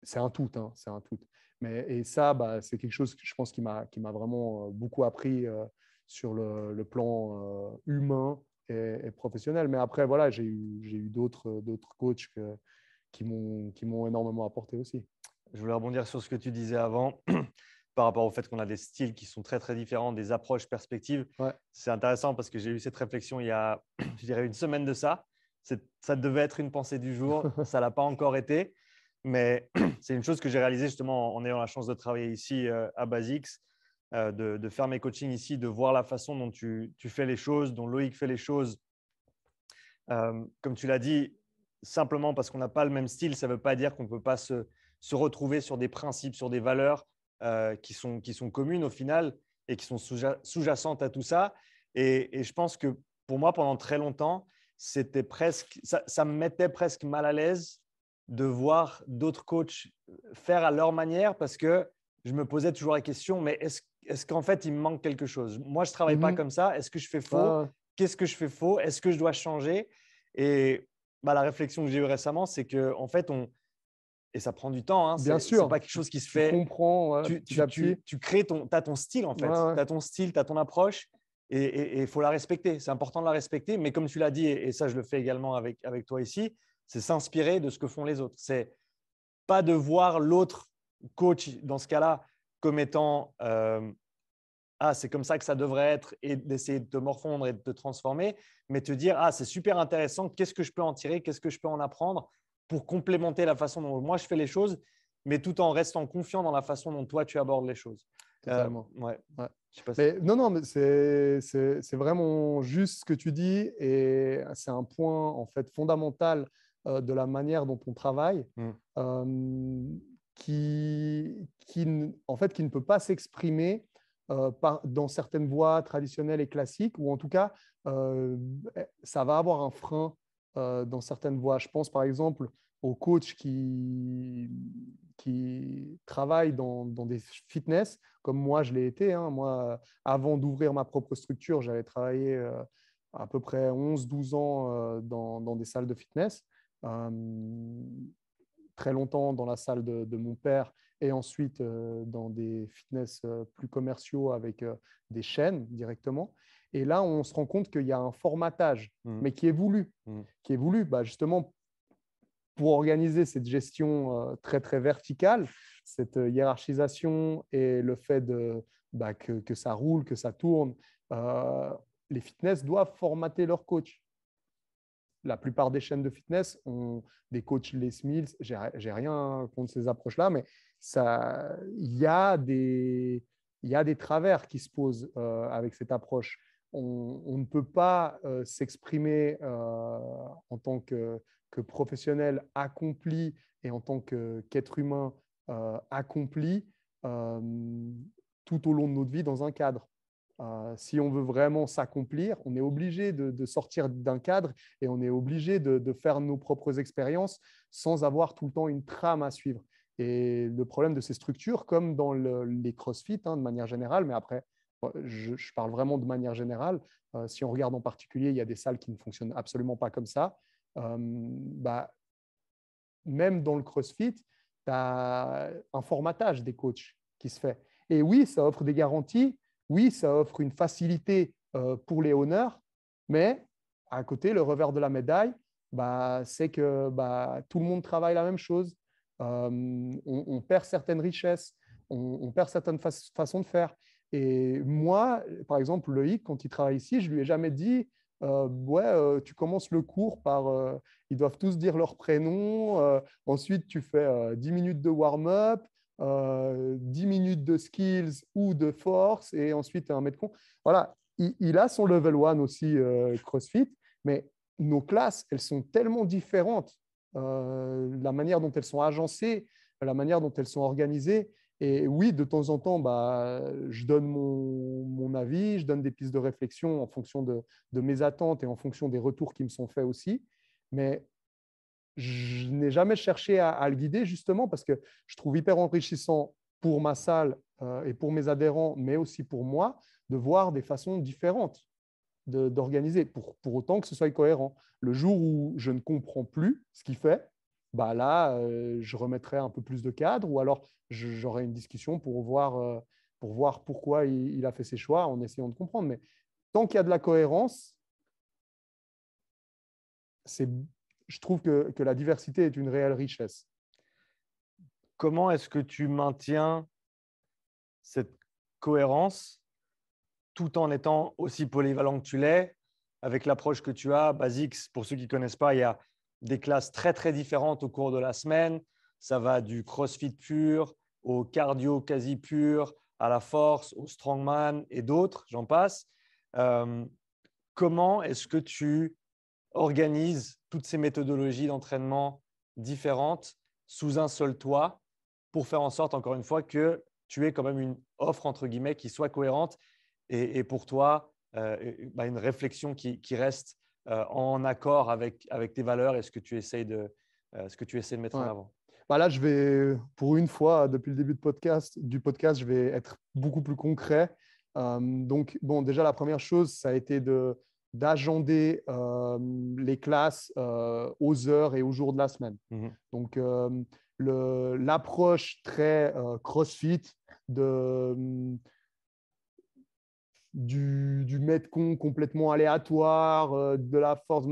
c'est un tout, hein, c'est un tout. Et ça, c'est quelque chose que je pense qui m'a vraiment beaucoup appris sur le plan humain et professionnel. Mais après, voilà, j'ai eu d'autres coachs qui m'ont énormément apporté aussi. Je voulais rebondir sur ce que tu disais avant par rapport au fait qu'on a des styles qui sont très, très différents, des approches, perspectives. C'est intéressant parce que j'ai eu cette réflexion il y a, je dirais, une semaine de ça. Ça devait être une pensée du jour. Ça ne l'a pas encore été. Mais c'est une chose que j'ai réalisée justement en ayant la chance de travailler ici à Basics, de faire mes coachings ici, de voir la façon dont tu fais les choses, dont Loïc fait les choses. Comme tu l'as dit, simplement parce qu'on n'a pas le même style, ça ne veut pas dire qu'on ne peut pas se retrouver sur des principes, sur des valeurs qui sont communes au final. et qui sont sous-jacentes à tout ça. Et je pense que pour moi, pendant très longtemps, ça me mettait presque mal à l'aise de voir d'autres coachs faire à leur manière parce que je me posais toujours la question, mais est-ce qu'en fait, il me manque quelque chose? Moi, je ne travaille pas comme ça. Est-ce que je fais faux? Ouais. Qu'est-ce que je fais faux? Est-ce que je dois changer? Et la réflexion que j'ai eue récemment, c'est qu'en fait, et ça prend du temps, hein, Bien c'est sûr, pas quelque chose qui se tu fait. comprends petit à petit. Tu crées t'as ton style en fait. Ouais. Tu as ton style, tu as ton approche et il faut la respecter. C'est important de la respecter. Mais comme tu l'as dit, et ça, je le fais également avec toi ici, c'est s'inspirer de ce que font les autres. C'est pas de voir l'autre coach dans ce cas-là comme étant c'est comme ça que ça devrait être et d'essayer de te morfondre et de te transformer, mais te dire c'est super intéressant, qu'est-ce que je peux en tirer, qu'est-ce que je peux en apprendre pour complémenter la façon dont moi je fais les choses, mais tout en restant confiant dans la façon dont toi tu abordes les choses. Totalement. Ouais. Ouais. Je sais pas Mais non, mais c'est vraiment juste ce que tu dis et c'est un point en fait fondamental de la manière dont on travaille en fait, qui ne peut pas s'exprimer dans certaines voies traditionnelles et classiques, ou en tout cas, ça va avoir un frein dans certaines voies. Je pense par exemple aux coachs qui travaillent dans des fitness, comme moi je l'ai été. Moi, avant d'ouvrir ma propre structure, j'avais travaillé à peu près 11-12 ans dans des salles de fitness. Très longtemps dans la salle de mon père et ensuite dans des fitness plus commerciaux avec des chaînes directement. Et là, on se rend compte qu'il y a un formatage, mais qui est voulu, justement pour organiser cette gestion très, très verticale, cette hiérarchisation et le fait que ça roule, que ça tourne. Les fitness doivent formater leurs coachs. La plupart des chaînes de fitness ont des coachs Les Mills. J'ai rien contre ces approches-là, mais il y a des travers qui se posent avec cette approche. On ne peut pas s'exprimer en tant que professionnel accompli et en tant qu'être humain accompli euh, tout au long de notre vie dans un cadre. Si on veut vraiment s'accomplir, on est obligé de sortir d'un cadre et on est obligé de faire nos propres expériences sans avoir tout le temps une trame à suivre. Et le problème de ces structures, comme dans les CrossFit de manière générale, mais après, je parle vraiment de manière générale, si on regarde en particulier, il y a des salles qui ne fonctionnent absolument pas comme ça. Même dans le CrossFit, tu as un formatage des coachs qui se fait. Et oui, ça offre des garanties. Oui, ça offre une facilité pour les honneurs, mais à côté, le revers de la médaille, c'est que tout le monde travaille la même chose. On perd certaines richesses, on perd certaines façons de faire. Et moi, par exemple, Loïc, quand il travaille ici, je ne lui ai jamais dit tu commences le cours par ils doivent tous dire leur prénom, ensuite tu fais 10 minutes de warm-up, 10 minutes de skills ou de force, et ensuite un metcon. Voilà, il a son level 1 aussi, CrossFit, mais nos classes, elles sont tellement différentes. La manière dont elles sont agencées, la manière dont elles sont organisées. Et oui, de temps en temps, je donne mon avis, je donne des pistes de réflexion en fonction de mes attentes et en fonction des retours qui me sont faits aussi. Mais je n'ai jamais cherché à le guider justement parce que je trouve hyper enrichissant pour ma salle et pour mes adhérents, mais aussi pour moi, de voir des façons différentes d'organiser pour autant que ce soit cohérent. Le jour où je ne comprends plus ce qu'il fait, là, je remettrai un peu plus de cadre ou alors j'aurai une discussion pour voir pourquoi il a fait ses choix en essayant de comprendre. Mais tant qu'il y a de la cohérence, je trouve que la diversité est une réelle richesse. Comment est-ce que tu maintiens cette cohérence tout en étant aussi polyvalent que tu l'es, avec l'approche que tu as? Basics, pour ceux qui ne connaissent pas, il y a des classes très, très différentes au cours de la semaine. Ça va du CrossFit pur au cardio quasi pur, à la force, au strongman et d'autres, j'en passe. Comment est-ce que tu organises toutes ces méthodologies d'entraînement différentes sous un seul toit pour faire en sorte, encore une fois, que tu aies quand même une offre, entre guillemets, qui soit cohérente et pour toi, une réflexion qui reste en accord avec tes valeurs et ce que tu essayes de mettre en Ouais. avant. Bah là, je vais, pour une fois, depuis le début du podcast, je vais être beaucoup plus concret. Donc, bon, déjà, la première chose, ça a été d'agender les classes aux heures et aux jours de la semaine. Donc, l'approche très CrossFit du metcon complètement aléatoire, de la force.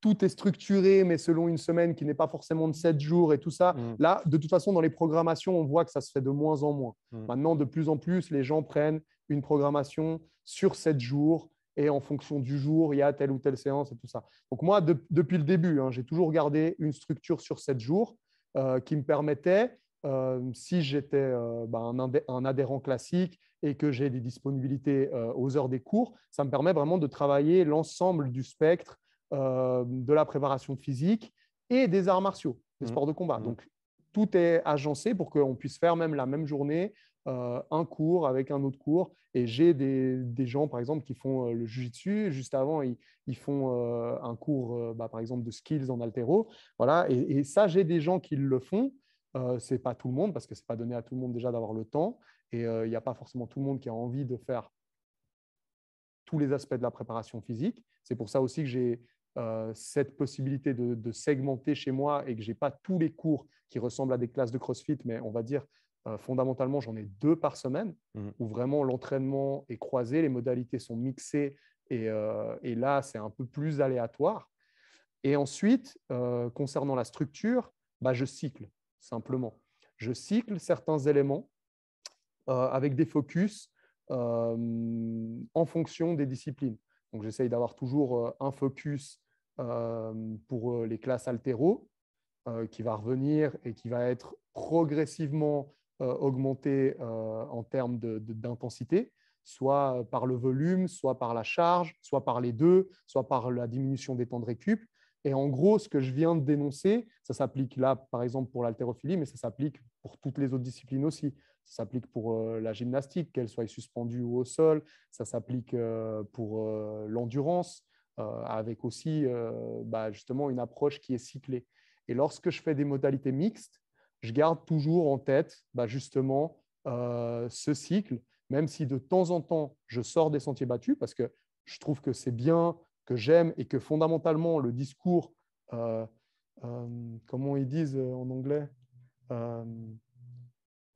Tout est structuré, mais selon une semaine qui n'est pas forcément de 7 jours et tout ça. Là, de toute façon, dans les programmations, on voit que ça se fait de moins en moins. Maintenant, de plus en plus, les gens prennent une programmation sur 7 jours et en fonction du jour, il y a telle ou telle séance et tout ça. Donc moi, depuis le début, j'ai toujours gardé une structure sur 7 jours qui me permettait, si j'étais un adhérent classique et que j'ai des disponibilités aux heures des cours, ça me permet vraiment de travailler l'ensemble du spectre de la préparation physique et des arts martiaux, des sports de combat. Donc, tout est agencé pour qu'on puisse faire même la même journée un cours avec un autre cours. Et j'ai des gens, par exemple, qui font le jiu-jitsu. Juste avant, ils font un cours, par exemple, de skills en haltéro. Voilà. Et ça, j'ai des gens qui le font. Ce n'est pas tout le monde, parce que ce n'est pas donné à tout le monde déjà d'avoir le temps. Et il n'y a pas forcément tout le monde qui a envie de faire tous les aspects de la préparation physique. C'est pour ça aussi que j'ai cette possibilité de segmenter chez moi et que je n'ai pas tous les cours qui ressemblent à des classes de CrossFit, mais on va dire fondamentalement, j'en ai 2 par semaine où vraiment l'entraînement est croisé, les modalités sont mixées et là, c'est un peu plus aléatoire. Et ensuite, concernant la structure, je cycle simplement. Je cycle certains éléments avec des focus en fonction des disciplines. Donc, j'essaye d'avoir toujours un focus pour les classes haltéro qui va revenir et qui va être progressivement augmenté en termes d'intensité, soit par le volume, soit par la charge, soit par les deux, soit par la diminution des temps de récup. Et en gros, ce que je viens de dénoncer, ça s'applique là, par exemple, pour l'haltérophilie, mais ça s'applique pour toutes les autres disciplines aussi. Ça s'applique pour la gymnastique, qu'elle soit suspendue ou au sol. Ça s'applique pour l'endurance, avec aussi justement une approche qui est cyclée. Et lorsque je fais des modalités mixtes, je garde toujours en tête justement ce cycle, même si de temps en temps, je sors des sentiers battus, parce que je trouve que c'est bien, que j'aime, et que fondamentalement, le discours, comment ils disent en anglais,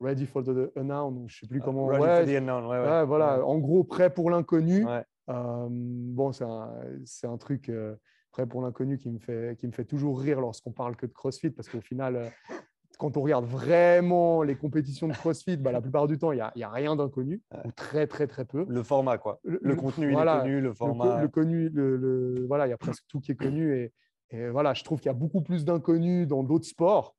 ready for the unknown, je ne sais plus comment. Ready for the unknown, voilà, en gros, prêt pour l'inconnu. Ouais. Bon, c'est un truc prêt pour l'inconnu qui me fait toujours rire lorsqu'on parle que de CrossFit, parce qu'au final, quand on regarde vraiment les compétitions de CrossFit, la plupart du temps, il n'y a rien d'inconnu, ou très, très, très peu. Le format, quoi. Le contenu, voilà, il est connu, le format. Le connu, voilà, il y a presque tout qui est connu. Et voilà, je trouve qu'il y a beaucoup plus d'inconnus dans d'autres sports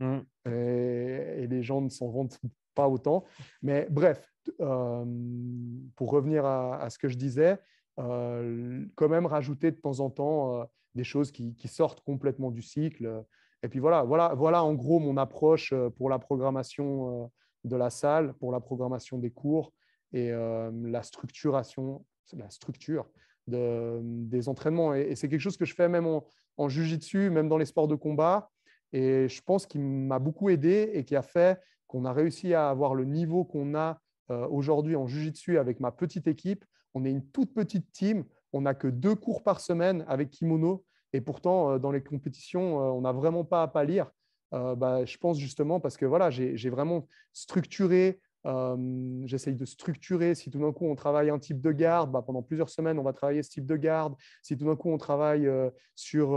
et les gens ne s'en vantent pas autant. Mais bref, pour revenir à ce que je disais, quand même rajouter de temps en temps des choses qui sortent complètement du cycle. Et puis voilà en gros mon approche pour la programmation de la salle, pour la programmation des cours et la structure des entraînements. Et c'est quelque chose que je fais même en jiu-jitsu, même dans les sports de combat. Et je pense qu'il m'a beaucoup aidé et qui a fait qu'on a réussi à avoir le niveau qu'on a aujourd'hui en jiu-jitsu avec ma petite équipe. On est une toute petite team. On n'a que 2 cours par semaine avec kimono. Et pourtant, dans les compétitions, on n'a vraiment pas à pâlir. Je pense justement parce que voilà, j'ai vraiment structuré. J'essaye de structurer. Si tout d'un coup on travaille un type de garde, pendant plusieurs semaines on va travailler ce type de garde. Si tout d'un coup on travaille sur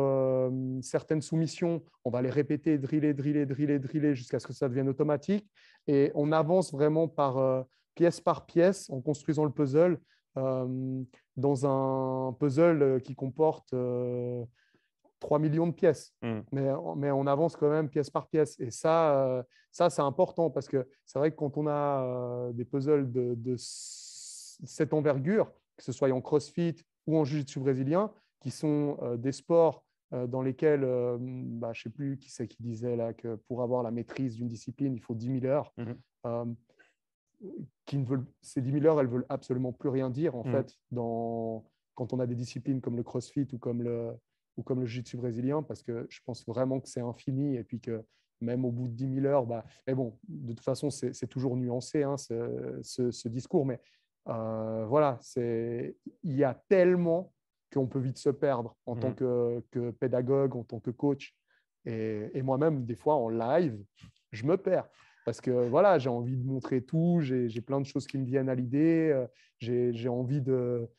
certaines soumissions, on va les répéter, driller jusqu'à ce que ça devienne automatique. Et on avance vraiment pièce par pièce en construisant le puzzle dans un puzzle qui comporte 3 millions de pièces. Mais on avance quand même pièce par pièce. Et ça c'est important parce que c'est vrai que quand on a des puzzles de cette envergure, que ce soit en CrossFit ou en Jiu-Jitsu brésilien, qui sont des sports dans lesquels, je ne sais plus qui c'est qui disait là, que pour avoir la maîtrise d'une discipline, il faut 10 000 heures. ces 10 000 heures, elles ne veulent absolument plus rien dire, en fait, quand on a des disciplines comme le CrossFit ou comme le jiu-jitsu brésilien, parce que je pense vraiment que c'est infini et puis que même au bout de 10 000 heures, mais bon, de toute façon, c'est toujours nuancé, hein, ce discours, mais voilà, il y a tellement qu'on peut vite se perdre en tant que pédagogue, en tant que coach. Et moi-même, des fois, en live, je me perds. Parce que voilà, j'ai envie de montrer tout, j'ai plein de choses qui me viennent à l'idée, j'ai envie de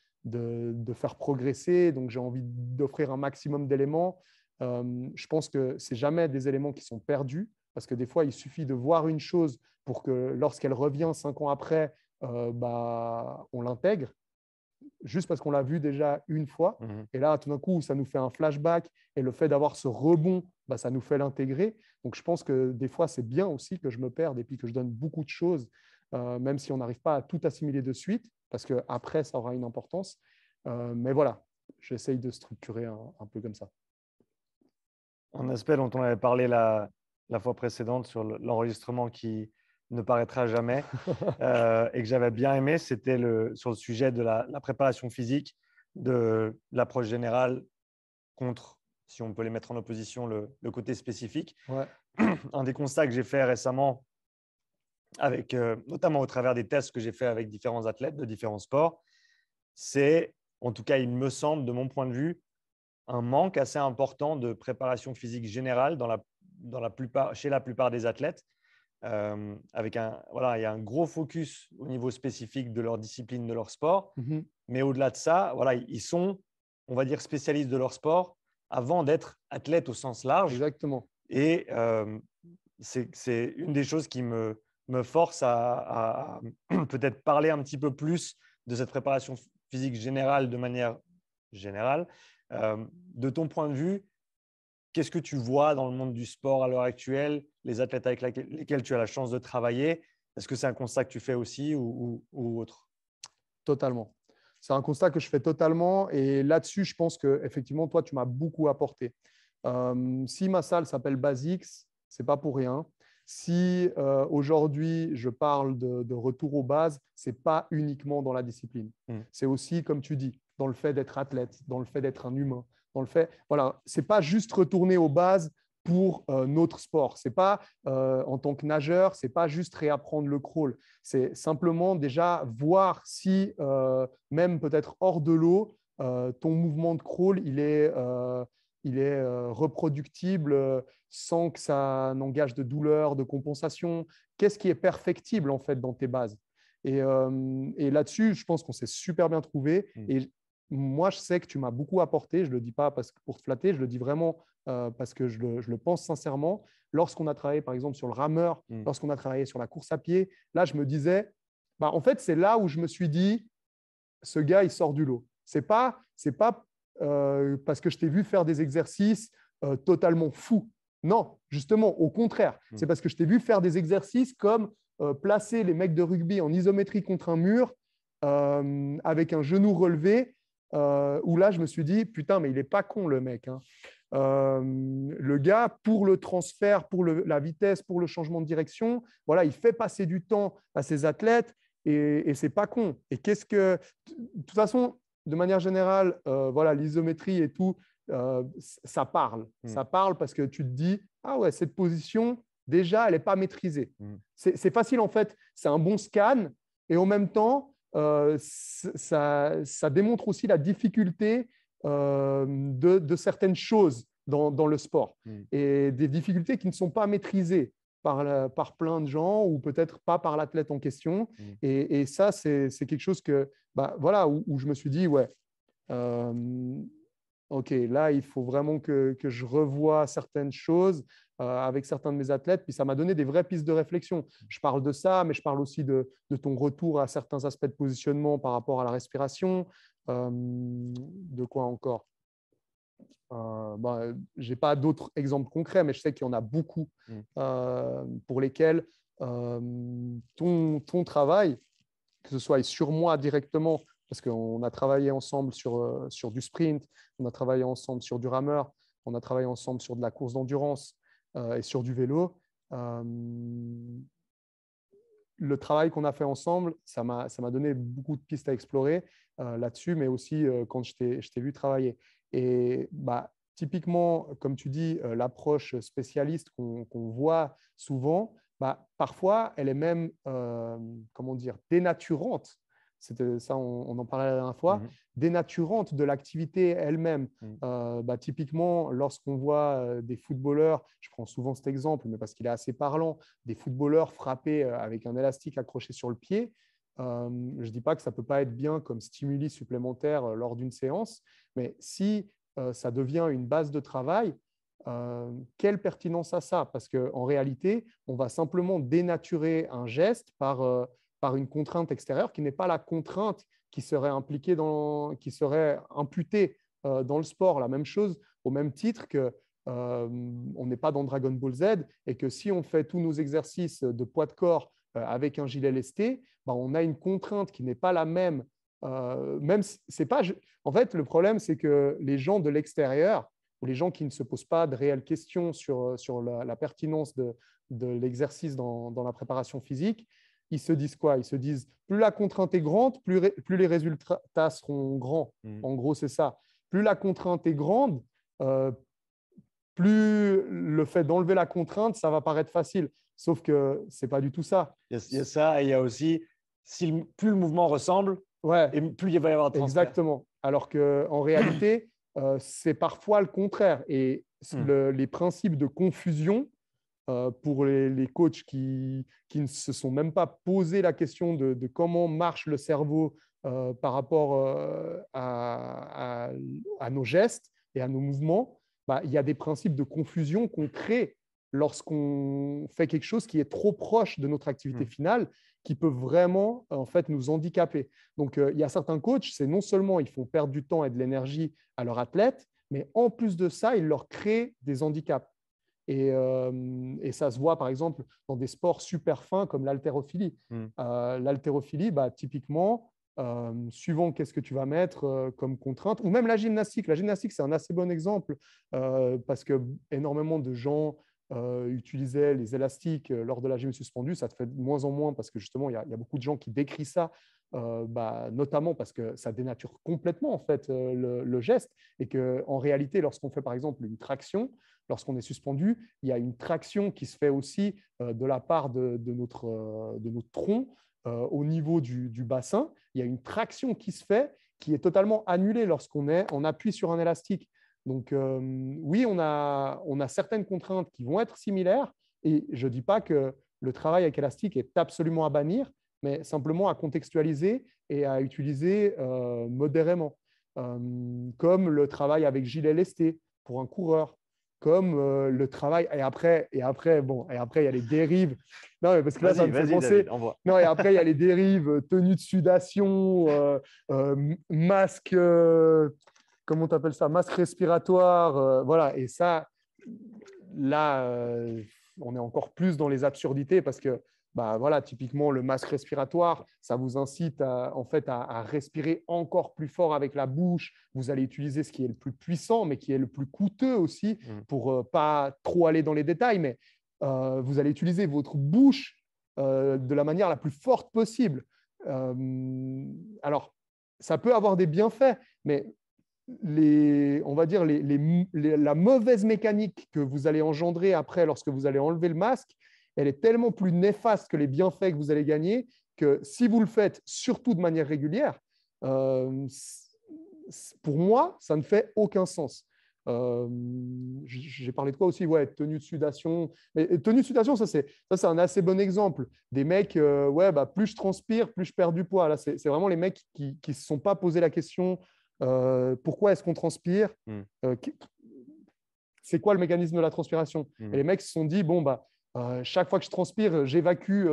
faire progresser, donc j'ai envie d'offrir un maximum d'éléments. Je pense que ce n'est jamais des éléments qui sont perdus, parce que des fois, il suffit de voir une chose pour que lorsqu'elle revient 5 ans après, on l'intègre, juste parce qu'on l'a vu déjà une fois. Et là, tout d'un coup, ça nous fait un flashback. Et le fait d'avoir ce rebond, ça nous fait l'intégrer. Donc, je pense que des fois, c'est bien aussi que je me perde et puis que je donne beaucoup de choses, même si on n'arrive pas à tout assimiler de suite, parce qu'après, ça aura une importance. Mais voilà, j'essaye de structurer un peu comme ça. Un aspect dont on avait parlé la fois précédente sur l'enregistrement qui ne paraîtra jamais et que j'avais bien aimé, c'était sur le sujet de la préparation physique, de l'approche générale contre, si on peut les mettre en opposition, le côté spécifique. Ouais. Un des constats que j'ai fait récemment, notamment au travers des tests que j'ai fait avec différents athlètes de différents sports, c'est, en tout cas, il me semble, de mon point de vue, un manque assez important de préparation physique générale chez la plupart des athlètes. Il y a un gros focus au niveau spécifique de leur discipline, de leur sport. Mais au-delà de ça, ils sont, on va dire, spécialistes de leur sport avant d'être athlètes au sens large. Exactement. Et c'est une des choses qui me force à peut-être parler un petit peu plus de cette préparation physique générale de manière générale. De ton point de vue, qu'est-ce que tu vois dans le monde du sport à l'heure actuelle, les athlètes avec lesquels tu as la chance de travailler? Est-ce que c'est un constat que tu fais aussi ou autre? Totalement. C'est un constat que je fais totalement. Et là-dessus, je pense qu'effectivement, toi, tu m'as beaucoup apporté. Si ma salle s'appelle Basics, ce n'est pas pour rien. Si aujourd'hui, je parle de retour aux bases, ce n'est pas uniquement dans la discipline. C'est aussi, comme tu dis, dans le fait d'être athlète, dans le fait d'être un humain, dans le fait… Voilà, ce n'est pas juste retourner aux bases pour notre sport. C'est pas en tant que nageur, c'est pas juste réapprendre le crawl. C'est simplement déjà voir si, même peut-être hors de l'eau, ton mouvement de crawl, il est reproductible sans que ça n'engage de douleur, de compensation. Qu'est-ce qui est perfectible en fait dans tes bases? Et là-dessus, je pense qu'on s'est super bien trouvé. Et moi, je sais que tu m'as beaucoup apporté. Je ne le dis pas pour te flatter, je le dis vraiment parce que je le pense sincèrement. Lorsqu'on a travaillé, par exemple, sur le rameur, lorsqu'on a travaillé sur la course à pied, là, je me disais, en fait, c'est là où je me suis dit, ce gars, il sort du lot. C'est pas parce que je t'ai vu faire des exercices totalement fous. Non, justement, au contraire. C'est parce que je t'ai vu faire des exercices comme placer les mecs de rugby en isométrie contre un mur avec un genou relevé, où là, je me suis dit, putain, mais il n'est pas con, le mec. Hein. Le gars, pour le transfert, pour la vitesse, pour le changement de direction, voilà, il fait passer du temps à ses athlètes et c'est pas con. Et de toute façon, de manière générale, voilà, l'isométrie et tout, ça parle. Ça parle parce que tu te dis, ah ouais, cette position, déjà, elle n'est pas maîtrisée. C'est facile, en fait. C'est un bon scan et en même temps, ça démontre aussi la difficulté de certaines choses dans le sport et des difficultés qui ne sont pas maîtrisées par plein de gens ou peut-être pas par l'athlète en question. Et ça, c'est quelque chose voilà, où je me suis dit, ouais, OK, là, il faut vraiment que je revoie certaines choses avec certains de mes athlètes. Puis ça m'a donné des vraies pistes de réflexion. Je parle de ça, mais je parle aussi de ton retour à certains aspects de positionnement par rapport à la respiration. De quoi encore? Je n'ai pas d'autres exemples concrets, mais je sais qu'il y en a beaucoup pour lesquels ton travail, que ce soit sur moi directement, parce qu'on a travaillé ensemble sur du sprint, on a travaillé ensemble sur du rameur, on a travaillé ensemble sur de la course d'endurance et sur du vélo. le travail qu'on a fait ensemble, ça m'a donné beaucoup de pistes à explorer là-dessus, mais aussi quand je t'ai vu travailler. Et typiquement, comme tu dis, l'approche spécialiste qu'on voit souvent, parfois, elle est même, comment dire, dénaturante. C'était ça, on en parlait la dernière fois, dénaturante de l'activité elle-même. Typiquement, lorsqu'on voit des footballeurs, je prends souvent cet exemple, mais parce qu'il est assez parlant, des footballeurs frapper avec un élastique accroché sur le pied, je ne dis pas que ça ne peut pas être bien comme stimuli supplémentaire lors d'une séance, mais si ça devient une base de travail, quelle pertinence a ça? Parce qu'en réalité, on va simplement dénaturer un geste par une contrainte extérieure qui n'est pas la contrainte qui serait impliquée qui serait imputée dans le sport. La même chose, au même titre que on n'est pas dans Dragon Ball Z et que si on fait tous nos exercices de poids de corps avec un gilet lesté, on a une contrainte qui n'est pas la même. Même c'est pas. En fait, le problème, c'est que les gens de l'extérieur ou les gens qui ne se posent pas de réelles questions sur la pertinence de l'exercice dans la préparation physique, ils se disent quoi? Ils se disent plus la contrainte est grande, plus les résultats seront grands. En gros, c'est ça. Plus la contrainte est grande, plus le fait d'enlever la contrainte, ça va paraître facile. Sauf que ce n'est pas du tout ça. Il y a ça et il y a aussi, plus le mouvement ressemble, et plus il va y avoir de transfert. Exactement. Alors qu'en réalité, c'est parfois le contraire. Et les principes de confusion, pour les coachs qui ne se sont même pas posé la question de comment marche le cerveau par rapport à nos gestes et à nos mouvements, il y a des principes de confusion qu'on crée lorsqu'on fait quelque chose qui est trop proche de notre activité finale, qui peut vraiment en fait, nous handicaper. Donc, il y a certains coachs, c'est non seulement ils font perdre du temps et de l'énergie à leurs athlètes, mais en plus de ça, ils leur créent des handicaps. Et ça se voit, par exemple, dans des sports super fins comme l'haltérophilie. L'haltérophilie, typiquement, suivant qu'est-ce que tu vas mettre comme contrainte, ou même la gymnastique. La gymnastique, c'est un assez bon exemple parce que énormément de gens utilisaient les élastiques lors de la gym suspendue. Ça te fait de moins en moins parce que justement, il y a beaucoup de gens qui décrivent ça, notamment parce que ça dénature complètement en fait, le geste et qu'en réalité, lorsqu'on fait par exemple une traction, lorsqu'on est suspendu, il y a une traction qui se fait aussi de la part de notre tronc au niveau du bassin. Il y a une traction qui se fait qui est totalement annulée lorsqu'on appuie sur un élastique. Donc, oui, on a certaines contraintes qui vont être similaires et je ne dis pas que le travail avec élastique est absolument à bannir, mais simplement à contextualiser et à utiliser modérément, comme le travail avec gilet lesté pour un coureur, comme le travail. Et après, il y a les dérives. Non, mais parce que là, ça me fait penser. David, non, et après, il y a les dérives, tenue de sudation, masque, comment tu appelles ça, masque respiratoire. Voilà. Et ça, là, on est encore plus dans les absurdités parce que voilà, typiquement, le masque respiratoire, ça vous incite en fait, à respirer encore plus fort avec la bouche. Vous allez utiliser ce qui est le plus puissant, mais qui est le plus coûteux aussi, pour pas trop aller dans les détails. Mais vous allez utiliser votre bouche de la manière la plus forte possible. Alors, ça peut avoir des bienfaits, mais on va dire la mauvaise mécanique que vous allez engendrer après lorsque vous allez enlever le masque, elle est tellement plus néfaste que les bienfaits que vous allez gagner que si vous le faites surtout de manière régulière, pour moi, ça ne fait aucun sens. J'ai parlé de quoi aussi? Ouais, tenue de sudation. Mais tenue de sudation, ça c'est un assez bon exemple. Des mecs, plus je transpire, plus je perds du poids. Là, c'est vraiment les mecs qui ne se sont pas posé la question pourquoi est-ce qu'on transpire? C'est quoi le mécanisme de la transpiration? Et les mecs se sont dit, chaque fois que je transpire, j'évacue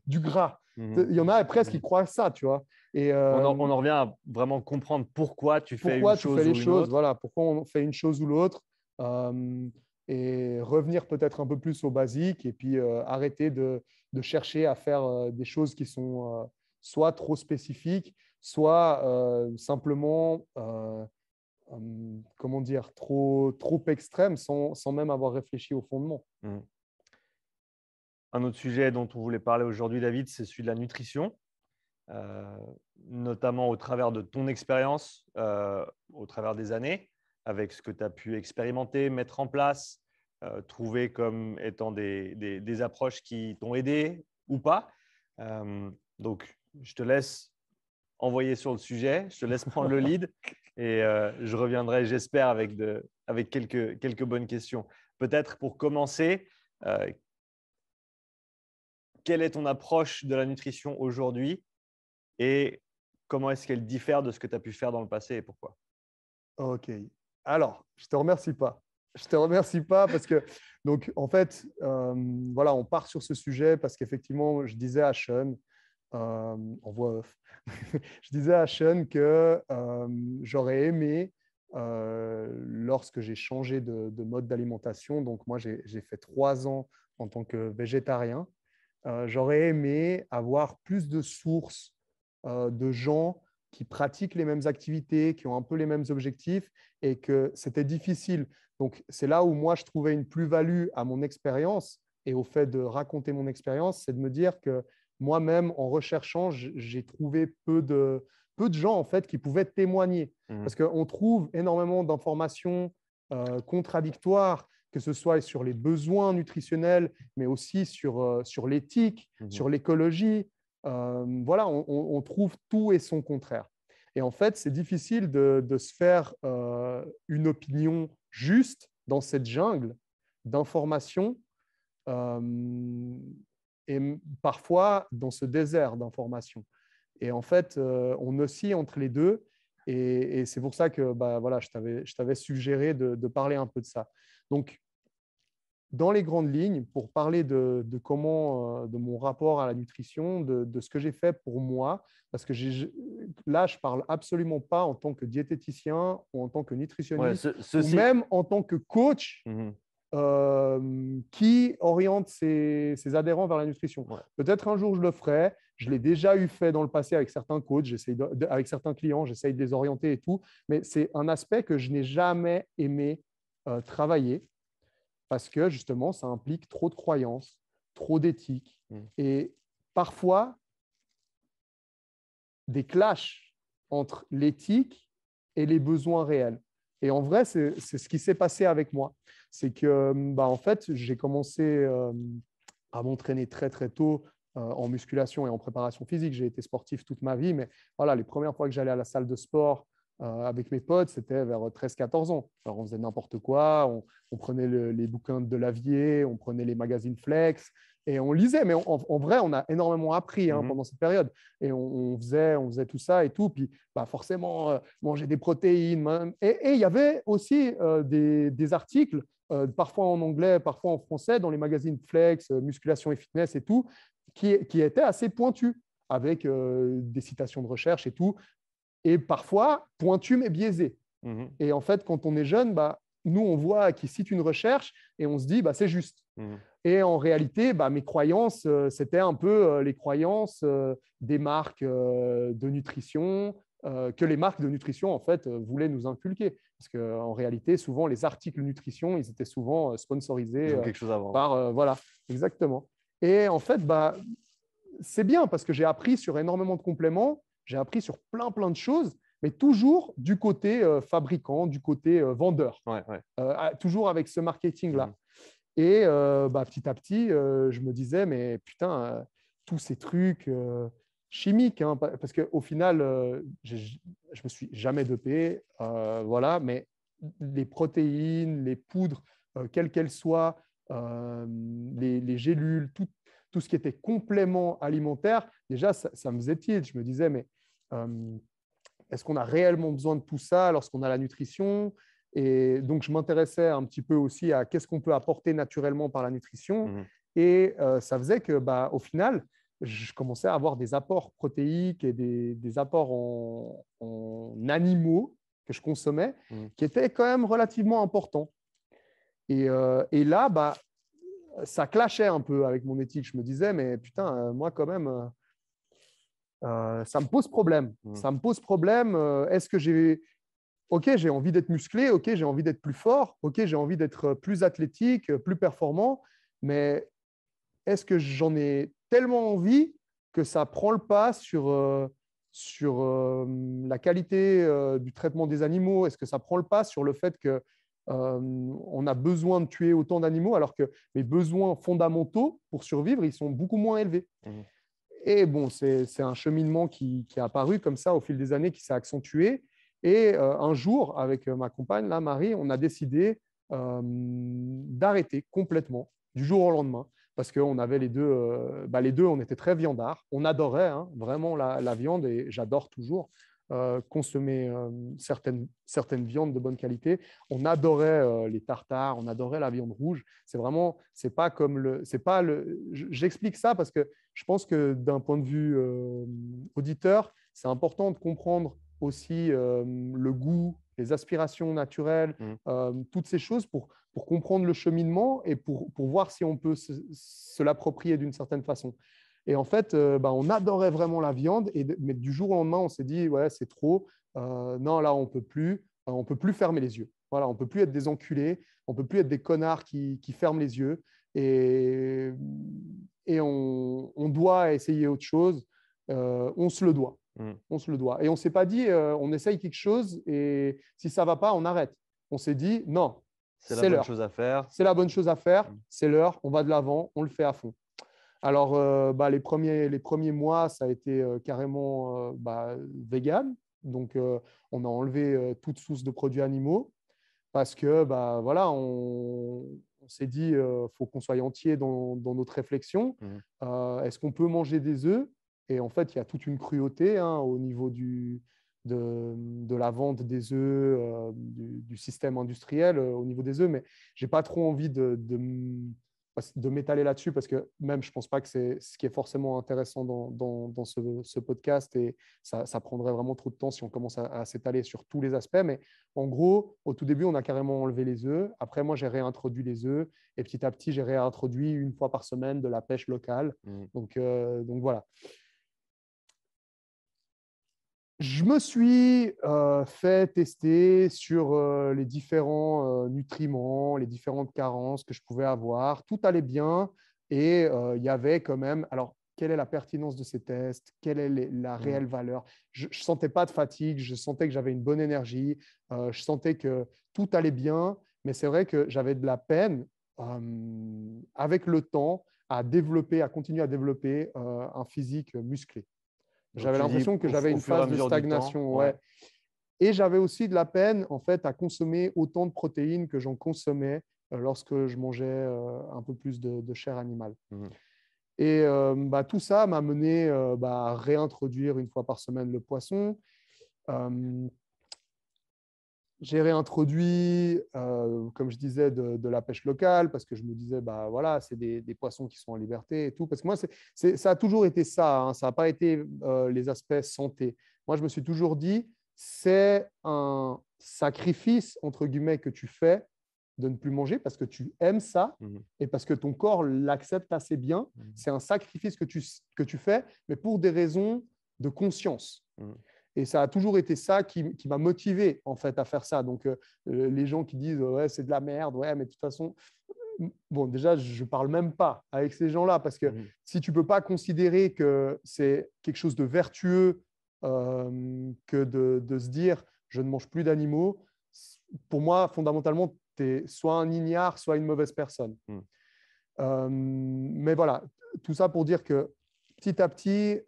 du gras. Il y en a presque qui croient ça, tu vois. Et, on en revient à vraiment comprendre pourquoi tu fais une chose ou une autre. Voilà, pourquoi on fait une chose ou l'autre. Et revenir peut-être un peu plus au basique et puis arrêter de chercher à faire des choses qui sont soit trop spécifiques, soit simplement comment dire, trop extrêmes sans même avoir réfléchi au fondement. Un autre sujet dont on voulait parler aujourd'hui, David, c'est celui de la nutrition, euh, notamment au travers de ton expérience, au travers des années, avec ce que tu as pu expérimenter, mettre en place, trouver comme étant des approches qui t'ont aidé ou pas. Donc, je te laisse envoyer sur le sujet, je te laisse prendre le lead et je reviendrai, j'espère, avec quelques bonnes questions. Peut-être pour commencer, quelle est ton approche de la nutrition aujourd'hui et comment est-ce qu'elle diffère de ce que tu as pu faire dans le passé et pourquoi? Ok. Alors, je te remercie pas. Je te remercie pas parce que, donc, en fait, voilà, on part sur ce sujet parce qu'effectivement, je disais à Sean, en voix off, je disais à Sean que j'aurais aimé, lorsque j'ai changé de mode d'alimentation, donc moi, j'ai fait 3 ans en tant que végétarien, j'aurais aimé avoir plus de sources de gens qui pratiquent les mêmes activités, qui ont un peu les mêmes objectifs et que c'était difficile. Donc, c'est là où moi, je trouvais une plus-value à mon expérience et au fait de raconter mon expérience, c'est de me dire que moi-même, en recherchant, j'ai trouvé peu de gens en fait qui pouvaient témoigner. Parce qu'on trouve énormément d'informations contradictoires, que ce soit sur les besoins nutritionnels, mais aussi sur l'éthique, sur l'écologie. Voilà, on trouve tout et son contraire. Et en fait, c'est difficile de se faire une opinion juste dans cette jungle d'informations et parfois dans ce désert d'informations. Et en fait, on oscille entre les deux. Et c'est pour ça que voilà, je t'avais suggéré de parler un peu de ça. Donc, dans les grandes lignes, pour parler de comment, de mon rapport à la nutrition, de ce que j'ai fait pour moi, parce que là, je ne parle absolument pas en tant que diététicien ou en tant que nutritionniste, ou même en tant que coach qui oriente ses adhérents vers la nutrition. Ouais. Peut-être un jour, je le ferai. Je l'ai déjà eu fait dans le passé avec certains coachs, avec certains clients, j'essaye de les orienter et tout, mais c'est un aspect que je n'ai jamais aimé travailler, parce que justement, ça implique trop de croyances, trop d'éthique et parfois des clashs entre l'éthique et les besoins réels. Et en vrai, c'est ce qui s'est passé avec moi. C'est que, en fait, j'ai commencé à m'entraîner très, très tôt en musculation et en préparation physique. J'ai été sportif toute ma vie, mais voilà, les premières fois que j'allais à la salle de sport avec mes potes, c'était vers 13-14 ans. Alors, on faisait n'importe quoi, on prenait les bouquins de Lavier, on prenait les magazines Flex et on lisait. Mais en vrai, on a énormément appris pendant cette période. Et on faisait tout ça et tout. Puis forcément, manger des protéines. Et il y avait aussi des articles, parfois en anglais, parfois en français, dans les magazines Flex, Musculation et Fitness et tout, qui étaient assez pointus, avec des citations de recherche et tout, et parfois pointus mais biaisés. Et en fait, quand on est jeune, nous, on voit qu'ils citent une recherche et on se dit, c'est juste. Et en réalité, mes croyances, c'était un peu les croyances des marques de nutrition, que les marques de nutrition, en fait, voulaient nous inculquer. Parce qu'en réalité, souvent, les articles nutrition, ils étaient souvent sponsorisés quelque chose à vendre. par… voilà, exactement. Et en fait, c'est bien parce que j'ai appris sur énormément de compléments, j'ai appris sur plein de choses, mais toujours du côté fabricant, du côté vendeur. Toujours avec ce marketing-là. Et petit à petit, je me disais, mais putain, tous ces trucs chimiques, parce qu'au final, je ne me suis jamais dopé, voilà, mais les protéines, les poudres, quelles qu'elles soient, les gélules, tout ce qui était complément alimentaire, déjà, ça me faisait tilt. Je me disais, mais est-ce qu'on a réellement besoin de tout ça lorsqu'on a la nutrition? Et donc, je m'intéressais un petit peu aussi à qu'est-ce qu'on peut apporter naturellement par la nutrition. Et ça faisait que, au final, je commençais à avoir des apports protéiques et des apports en animaux que je consommais qui étaient quand même relativement importants. Et là, ça clashait un peu avec mon éthique. Je me disais, mais putain, moi, quand même… ça me pose problème. Ça me pose problème. Est-ce que j'ai… Ok, j'ai envie d'être musclé, ok, j'ai envie d'être plus fort, ok, j'ai envie d'être plus athlétique, plus performant, mais est-ce que j'en ai tellement envie que ça prend le pas sur la qualité du traitement des animaux? Est-ce que ça prend le pas sur le fait que on a besoin de tuer autant d'animaux alors que mes besoins fondamentaux pour survivre, ils sont beaucoup moins élevés? Mhm. Et bon, c'est un cheminement qui est apparu comme ça au fil des années, qui s'est accentué. Et un jour, avec ma compagne, là, Marie, on a décidé d'arrêter complètement du jour au lendemain parce qu'on avait les deux, on était très viandards. On adorait vraiment la viande et j'adore toujours consommer certaines viandes de bonne qualité. On adorait les tartares, on adorait la viande rouge. C'est pas comme j'explique ça parce que je pense que d'un point de vue auditeur, c'est important de comprendre aussi le goût, les aspirations naturelles, toutes ces choses pour comprendre le cheminement et pour voir si on peut se l'approprier d'une certaine façon. Et en fait, on adorait vraiment la viande, mais du jour au lendemain, on s'est dit, ouais, c'est trop. Non, là, on ne peut plus fermer les yeux. Voilà, on ne peut plus être des enculés, on ne peut plus être des connards qui ferment les yeux. Et on doit essayer autre chose. On se le doit. On se le doit. Et on ne s'est pas dit, on essaye quelque chose et si ça ne va pas, on arrête. On s'est dit, non, c'est la bonne chose à faire. C'est la bonne chose à faire, c'est l'heure, on va de l'avant, on le fait à fond. Alors, les premiers mois, ça a été carrément vegan. Donc, on a enlevé toute source de produits animaux parce que voilà, on s'est dit faut qu'on soit entier dans notre réflexion. Est-ce qu'on peut manger des œufs? Et en fait, il y a toute une cruauté au niveau de la vente des œufs, du système industriel au niveau des œufs. Mais je n'ai pas trop envie de m'étaler là-dessus parce que même je ne pense pas que c'est ce qui est forcément intéressant dans ce podcast et ça prendrait vraiment trop de temps si on commence à s'étaler sur tous les aspects. Mais en gros, au tout début, on a carrément enlevé les œufs. Après, moi, j'ai réintroduit les œufs et petit à petit, j'ai réintroduit une fois par semaine de la pêche locale. Donc voilà. Je me suis fait tester sur les différents nutriments, les différentes carences que je pouvais avoir. Tout allait bien et il y avait quand même… Alors, quelle est la pertinence de ces tests? Quelle est la réelle valeur? Je ne sentais pas de fatigue, je sentais que j'avais une bonne énergie, je sentais que tout allait bien, mais c'est vrai que j'avais de la peine avec le temps à continuer à développer un physique musclé. J'avais l'impression que j'avais une phase de stagnation. Ouais. Et j'avais aussi de la peine en fait, à consommer autant de protéines que j'en consommais lorsque je mangeais un peu plus de chair animale. Et tout ça m'a mené à réintroduire une fois par semaine le poisson. J'ai réintroduit, comme je disais, de la pêche locale parce que je me disais, voilà, c'est des poissons qui sont en liberté et tout. Parce que moi, ça a toujours été ça. Ça n'a pas été les aspects santé. Moi, je me suis toujours dit, c'est un sacrifice, entre guillemets, que tu fais de ne plus manger parce que tu aimes ça et parce que ton corps l'accepte assez bien. C'est un sacrifice que tu fais, mais pour des raisons de conscience. Et ça a toujours été ça qui m'a motivé en fait à faire ça. Donc les gens qui disent ouais c'est de la merde, ouais mais de toute façon, bon déjà je parle même pas avec ces gens-là parce que si tu peux pas considérer que c'est quelque chose de vertueux que de se dire je ne mange plus d'animaux, pour moi fondamentalement tu es soit un ignare, soit une mauvaise personne. Mais voilà, tout ça pour dire que petit à petit,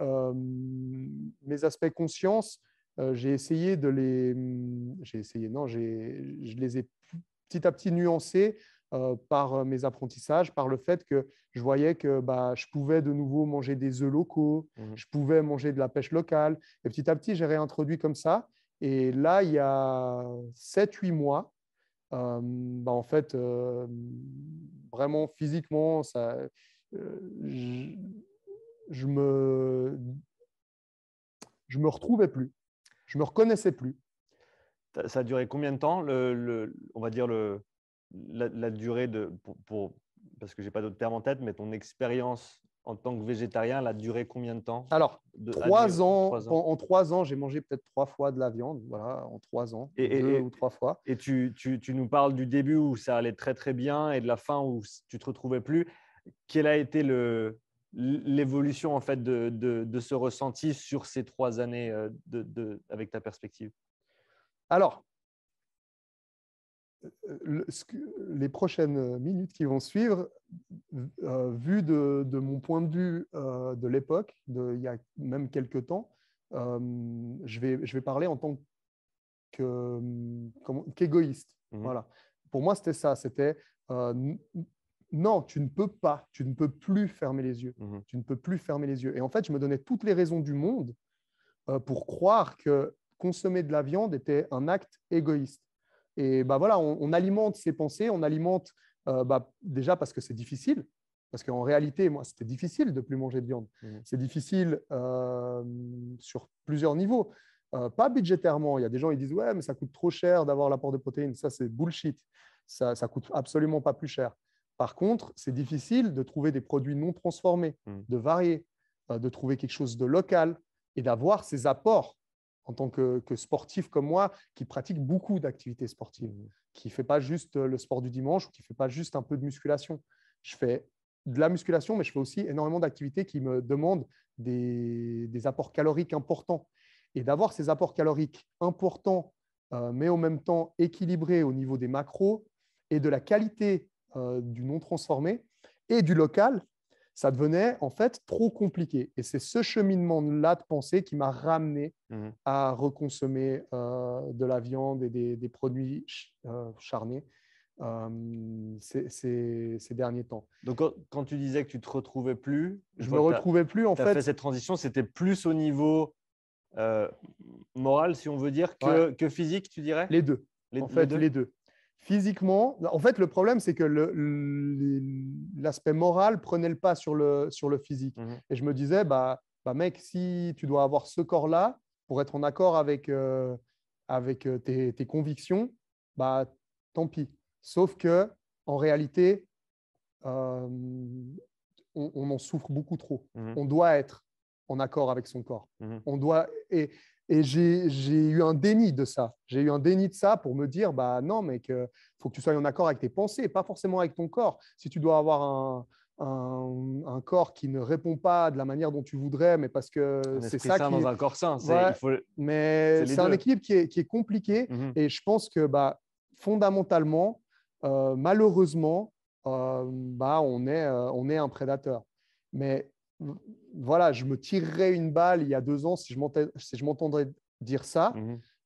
mes aspects conscience, j'ai essayé de les… J'ai essayé, non, je les ai petit à petit nuancés par mes apprentissages, par le fait que je voyais que je pouvais de nouveau manger des œufs locaux, je pouvais manger de la pêche locale. Et petit à petit, j'ai réintroduit comme ça. Et là, il y a 7-8 mois, en fait, vraiment physiquement, ça… je me retrouvais plus, je me reconnaissais plus. Ça a duré combien de temps, on va dire la durée parce que j'ai pas d'autres termes en tête, mais ton expérience en tant que végétarien, elle a duré combien de temps? Alors, 3 ans. En 3 ans, j'ai mangé peut-être 3 fois de la viande, voilà, en 3 ans, 2 ou 3 fois. Et tu nous parles du début où ça allait très très bien et de la fin où tu te retrouvais plus. quelle a été l'évolution en fait de ce ressenti sur ces 3 années avec ta perspective? Alors, les prochaines minutes qui vont suivre, vu de mon point de vue de l'époque, il y a même quelques temps, je vais parler en tant qu'égoïste. Voilà. Pour moi, c'était ça. C'était non, tu ne peux plus fermer les yeux. Tu ne peux plus fermer les yeux. Et en fait, je me donnais toutes les raisons du monde pour croire que consommer de la viande était un acte égoïste. Et voilà, on alimente ces pensées, on alimente déjà parce que c'est difficile, parce qu'en réalité, moi, c'était difficile de ne plus manger de viande. C'est difficile sur plusieurs niveaux. Pas budgétairement. Il y a des gens qui disent « Ouais, mais ça coûte trop cher d'avoir l'apport de protéines. » Ça, c'est bullshit. Ça ne coûte absolument pas plus cher. Par contre, c'est difficile de trouver des produits non transformés, de varier, de trouver quelque chose de local et d'avoir ces apports en tant que sportif comme moi, qui pratique beaucoup d'activités sportives, qui ne fait pas juste le sport du dimanche ou qui ne fait pas juste un peu de musculation. Je fais de la musculation, mais je fais aussi énormément d'activités qui me demandent des apports caloriques importants. Et d'avoir ces apports caloriques importants, mais en même temps équilibrés au niveau des macros et de la qualité du non transformé et du local, ça devenait en fait trop compliqué. Et c'est ce cheminement-là de pensée qui m'a ramené à reconsommer de la viande et des produits charnés ces derniers temps. Donc, quand tu disais que tu ne te retrouvais plus, je ne me retrouvais plus en fait. Tu as fait cette transition, c'était plus au niveau moral, si on veut dire, que physique, tu dirais? Les deux. Les deux. Physiquement, en fait, le problème, c'est que l'aspect moral prenait le pas sur le physique. Et je me disais, mec, si tu dois avoir ce corps-là pour être en accord avec tes convictions, tant pis. Sauf que en réalité, on en souffre beaucoup trop. On doit être en accord avec son corps. On doit… Et j'ai eu un déni de ça. J'ai eu un déni de ça pour me dire, non, mec, il faut que tu sois en accord avec tes pensées, pas forcément avec ton corps. Si tu dois avoir un corps qui ne répond pas de la manière dont tu voudrais, mais parce que c'est ça qui… dans un corps sain. Mais c'est un équilibre qui est compliqué. Et je pense que fondamentalement, malheureusement, on est un prédateur. Mais voilà, je me tirerais une balle il y a 2 ans si je m'entendrais dire ça.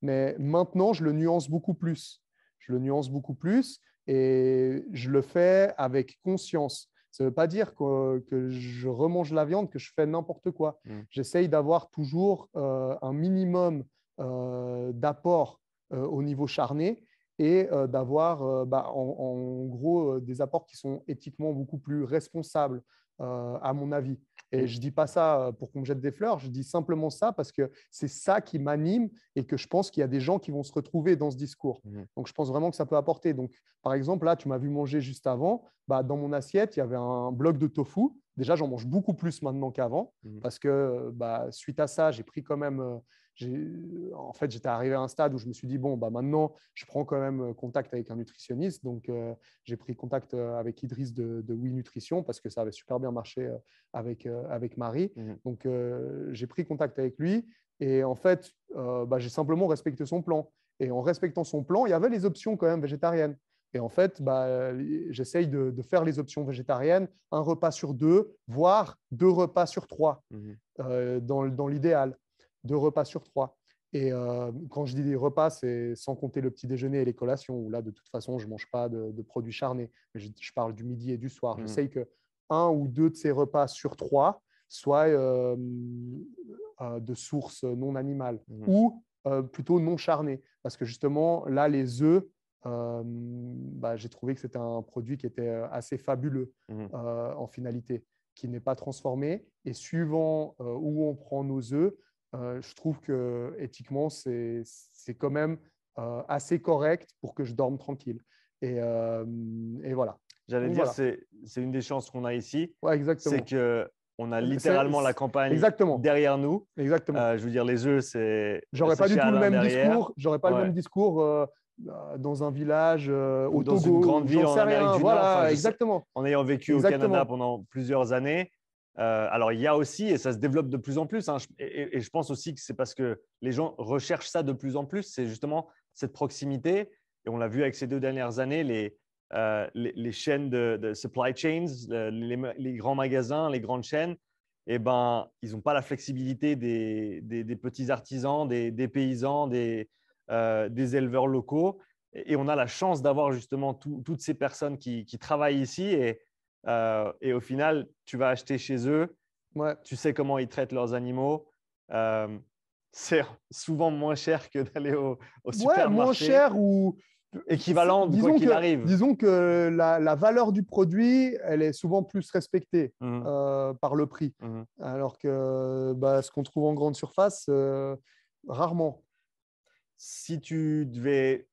Mais maintenant, je le nuance beaucoup plus. Je le nuance beaucoup plus et je le fais avec conscience. Ça ne veut pas dire que je remange la viande, que je fais n'importe quoi. J'essaye d'avoir toujours un minimum d'apport au niveau charné et d'avoir en gros des apports qui sont éthiquement beaucoup plus responsables à mon avis. Et je ne dis pas ça pour qu'on me jette des fleurs, je dis simplement ça parce que c'est ça qui m'anime et que je pense qu'il y a des gens qui vont se retrouver dans ce discours. Donc, je pense vraiment que ça peut apporter. Donc, par exemple, là, tu m'as vu manger juste avant. Dans mon assiette, il y avait un bloc de tofu. Déjà, j'en mange beaucoup plus maintenant qu'avant parce que suite à ça, j'ai pris quand même… en fait, j'étais arrivé à un stade où je me suis dit, bon, maintenant, je prends quand même contact avec un nutritionniste. Donc, j'ai pris contact avec Idriss de Oui Nutrition parce que ça avait super bien marché avec Marie. Donc, j'ai pris contact avec lui et en fait, j'ai simplement respecté son plan. Et en respectant son plan, il y avait les options quand même végétariennes. Et en fait, j'essaye de faire les options végétariennes, 1 repas sur 2, voire 2 repas sur 3 dans l'idéal. 2 repas sur 3. Et quand je dis des repas, c'est sans compter le petit déjeuner et les collations, où là, de toute façon, je ne mange pas de produits charnés. Mais je parle du midi et du soir. J'essaye que 1 ou 2 de ces repas sur 3 soient de source non animale ou plutôt non charnés. Parce que justement, là, les œufs, j'ai trouvé que c'était un produit qui était assez fabuleux en finalité, qui n'est pas transformé. Et suivant où on prend nos œufs, je trouve que éthiquement, c'est quand même assez correct pour que je dorme tranquille. Et voilà. J'allais dire, c'est une des chances qu'on a ici. Ouais, exactement. C'est qu'on a littéralement la campagne derrière nous. Exactement. Je veux dire, les œufs, c'est… J'aurais pas du tout le même discours. J'aurais pas le même discours dans un village ou au dans Togo, une grande ville j'en en sais Amérique rien. du Nord. Voilà, Enfin, exactement. en ayant vécu au Canada pendant plusieurs années, alors il y a aussi, et ça se développe de plus en plus, hein, et je pense aussi que c'est parce que les gens recherchent ça de plus en plus, c'est justement cette proximité. Et on l'a vu avec ces 2 dernières années, les chaînes de supply chains, les grands magasins, les grandes chaînes, eh ben, ils n'ont pas la flexibilité des petits artisans, des paysans, des éleveurs locaux. Et on a la chance d'avoir justement toutes ces personnes qui travaillent ici. Et au final, tu vas acheter chez eux, Ouais. tu sais comment ils traitent leurs animaux. C'est souvent moins cher que d'aller au Ouais, moins supermarché. cher ou Équivalent, quoi qu'il arrive. Disons que la valeur du produit, elle est souvent plus respectée par le prix. Alors que ce qu'on trouve en grande surface, rarement. Si tu devais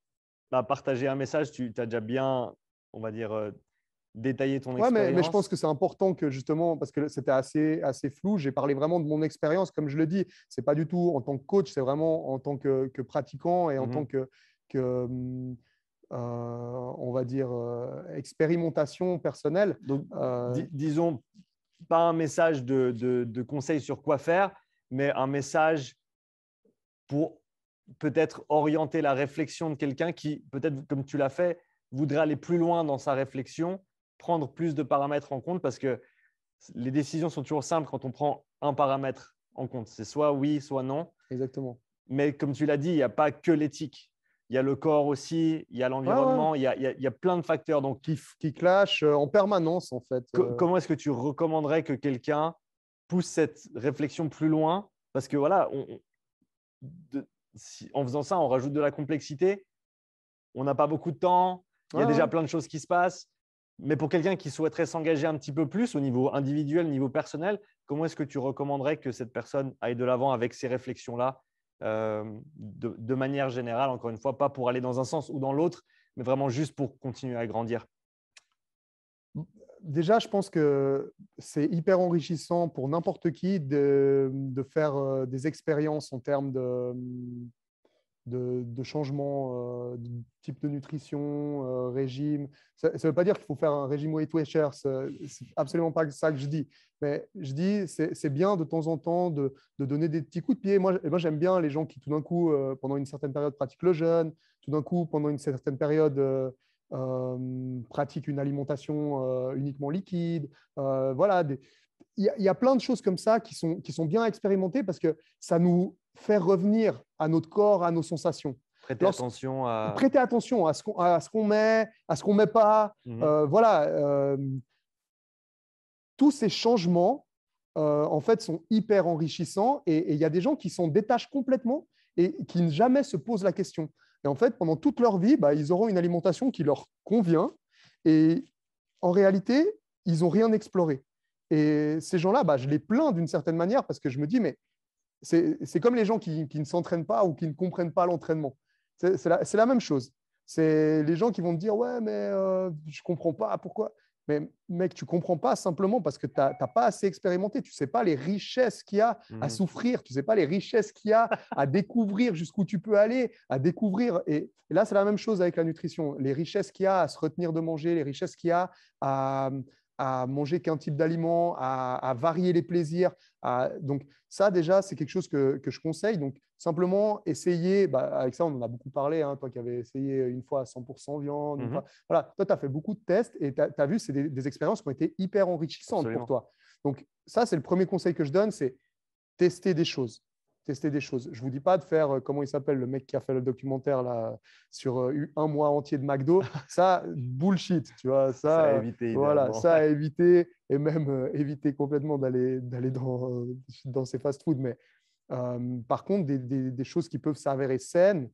partager un message, tu as déjà bien, on va dire, détaillé ton Ouais, expérience. mais je pense que c'est important que justement, parce que c'était assez flou, j'ai parlé vraiment de mon expérience, comme je le dis. Ce n'est pas du tout en tant que coach, c'est vraiment en tant que pratiquant et en tant que on va dire, expérimentation personnelle. Donc, disons, pas un message de conseil sur quoi faire, mais un message pour peut-être orienter la réflexion de quelqu'un qui, peut-être comme tu l'as fait, voudrait aller plus loin dans sa réflexion, prendre plus de paramètres en compte, parce que les décisions sont toujours simples quand on prend un paramètre en compte. C'est soit oui, soit non. Exactement. Mais comme tu l'as dit, il n'y a pas que l'éthique. Il y a le corps aussi, il y a l'environnement, il y a plein de facteurs. Donc, qui clashent en permanence, en fait. Comment est-ce que tu recommanderais que quelqu'un pousse cette réflexion plus loin? Parce que voilà, en faisant ça, on rajoute de la complexité. On n'a pas beaucoup de temps. Il y a déjà plein de choses qui se passent. Mais pour quelqu'un qui souhaiterait s'engager un petit peu plus au niveau individuel, au niveau personnel, comment est-ce que tu recommanderais que cette personne aille de l'avant avec ces réflexions-là de manière générale, encore une fois, pas pour aller dans un sens ou dans l'autre, mais vraiment juste pour continuer à grandir? Déjà, je pense que c'est hyper enrichissant pour n'importe qui de faire des expériences en termes de changement de type de nutrition, régime. Ça ne veut pas dire qu'il faut faire un régime Weight Watchers, c'est absolument pas ça que je dis. Mais je dis c'est bien de temps en temps de donner des petits coups de pied. Moi j'aime bien les gens qui tout d'un coup, pendant une certaine période, pratiquent le jeûne, tout d'un coup, pendant une certaine période, pratiquent une alimentation uniquement liquide. Voilà, il y a plein de choses comme ça qui sont bien expérimentées parce que ça nous fait revenir à notre corps, à nos sensations. Prêter attention à ce qu'on met, à ce qu'on ne met pas. Voilà, tous ces changements, en fait, sont hyper enrichissants et il y a des gens qui s'en détachent complètement et qui jamais se posent la question. Et en fait, pendant toute leur vie, ils auront une alimentation qui leur convient et en réalité, ils n'ont rien exploré. Et ces gens-là, je les plains d'une certaine manière parce que je me dis, mais c'est comme les gens qui ne s'entraînent pas ou qui ne comprennent pas l'entraînement. C'est la même chose. C'est les gens qui vont te dire, ouais, mais je ne comprends pas pourquoi. Mais mec, tu ne comprends pas simplement parce que tu n'as pas assez expérimenté. Tu ne sais pas les richesses qu'il y a à souffrir. Tu ne sais pas les richesses qu'il y a à découvrir jusqu'où tu peux aller, à découvrir. Et là, c'est la même chose avec la nutrition. Les richesses qu'il y a à se retenir de manger, les richesses qu'il y a à manger qu'un type d'aliment, à varier les plaisirs. Donc, ça, déjà, c'est quelque chose que je conseille. Donc, simplement essayer, avec ça, on en a beaucoup parlé, hein, toi qui avais essayé une fois à 100% viande. Voilà, toi, tu as fait beaucoup de tests et tu as vu, c'est des expériences qui ont été hyper enrichissantes pour toi. Donc, ça, c'est le premier conseil que je donne, c'est tester des choses. Tester des choses. Je ne vous dis pas de faire, comment il s'appelle, le mec qui a fait le documentaire là, sur un mois entier de McDo. Ça, bullshit, tu vois. Ça à éviter. Voilà, ça à éviter et même éviter complètement d'aller dans ces fast-foods. Mais par contre, des choses qui peuvent s'avérer saines,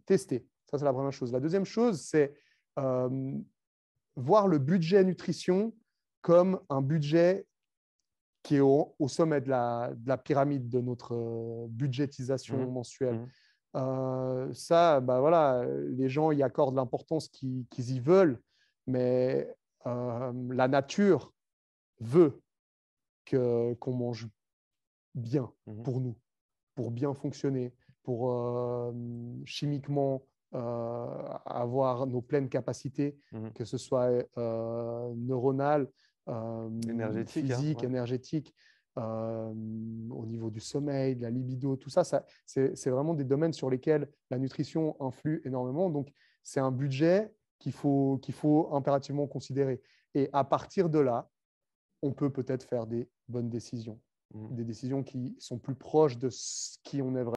tester. Ça, c'est la première chose. La deuxième chose, c'est voir le budget nutrition comme un budget qui est au sommet de la pyramide de notre budgétisation mensuelle. Ça, voilà, les gens y accordent l'importance qu'ils y veulent, mais la nature veut qu'on mange bien pour nous, pour bien fonctionner, pour chimiquement avoir nos pleines capacités, que ce soit neuronales, Énergétique, physiques, énergétiques, au niveau du sommeil, de la libido, tout ça, c'est vraiment des domaines sur lesquels la nutrition influe énormément. Donc, c'est un budget qu'il faut impérativement considérer. Et à partir de là, on peut peut-être faire des bonnes décisions, des décisions qui sont plus proches de qui on est vraiment.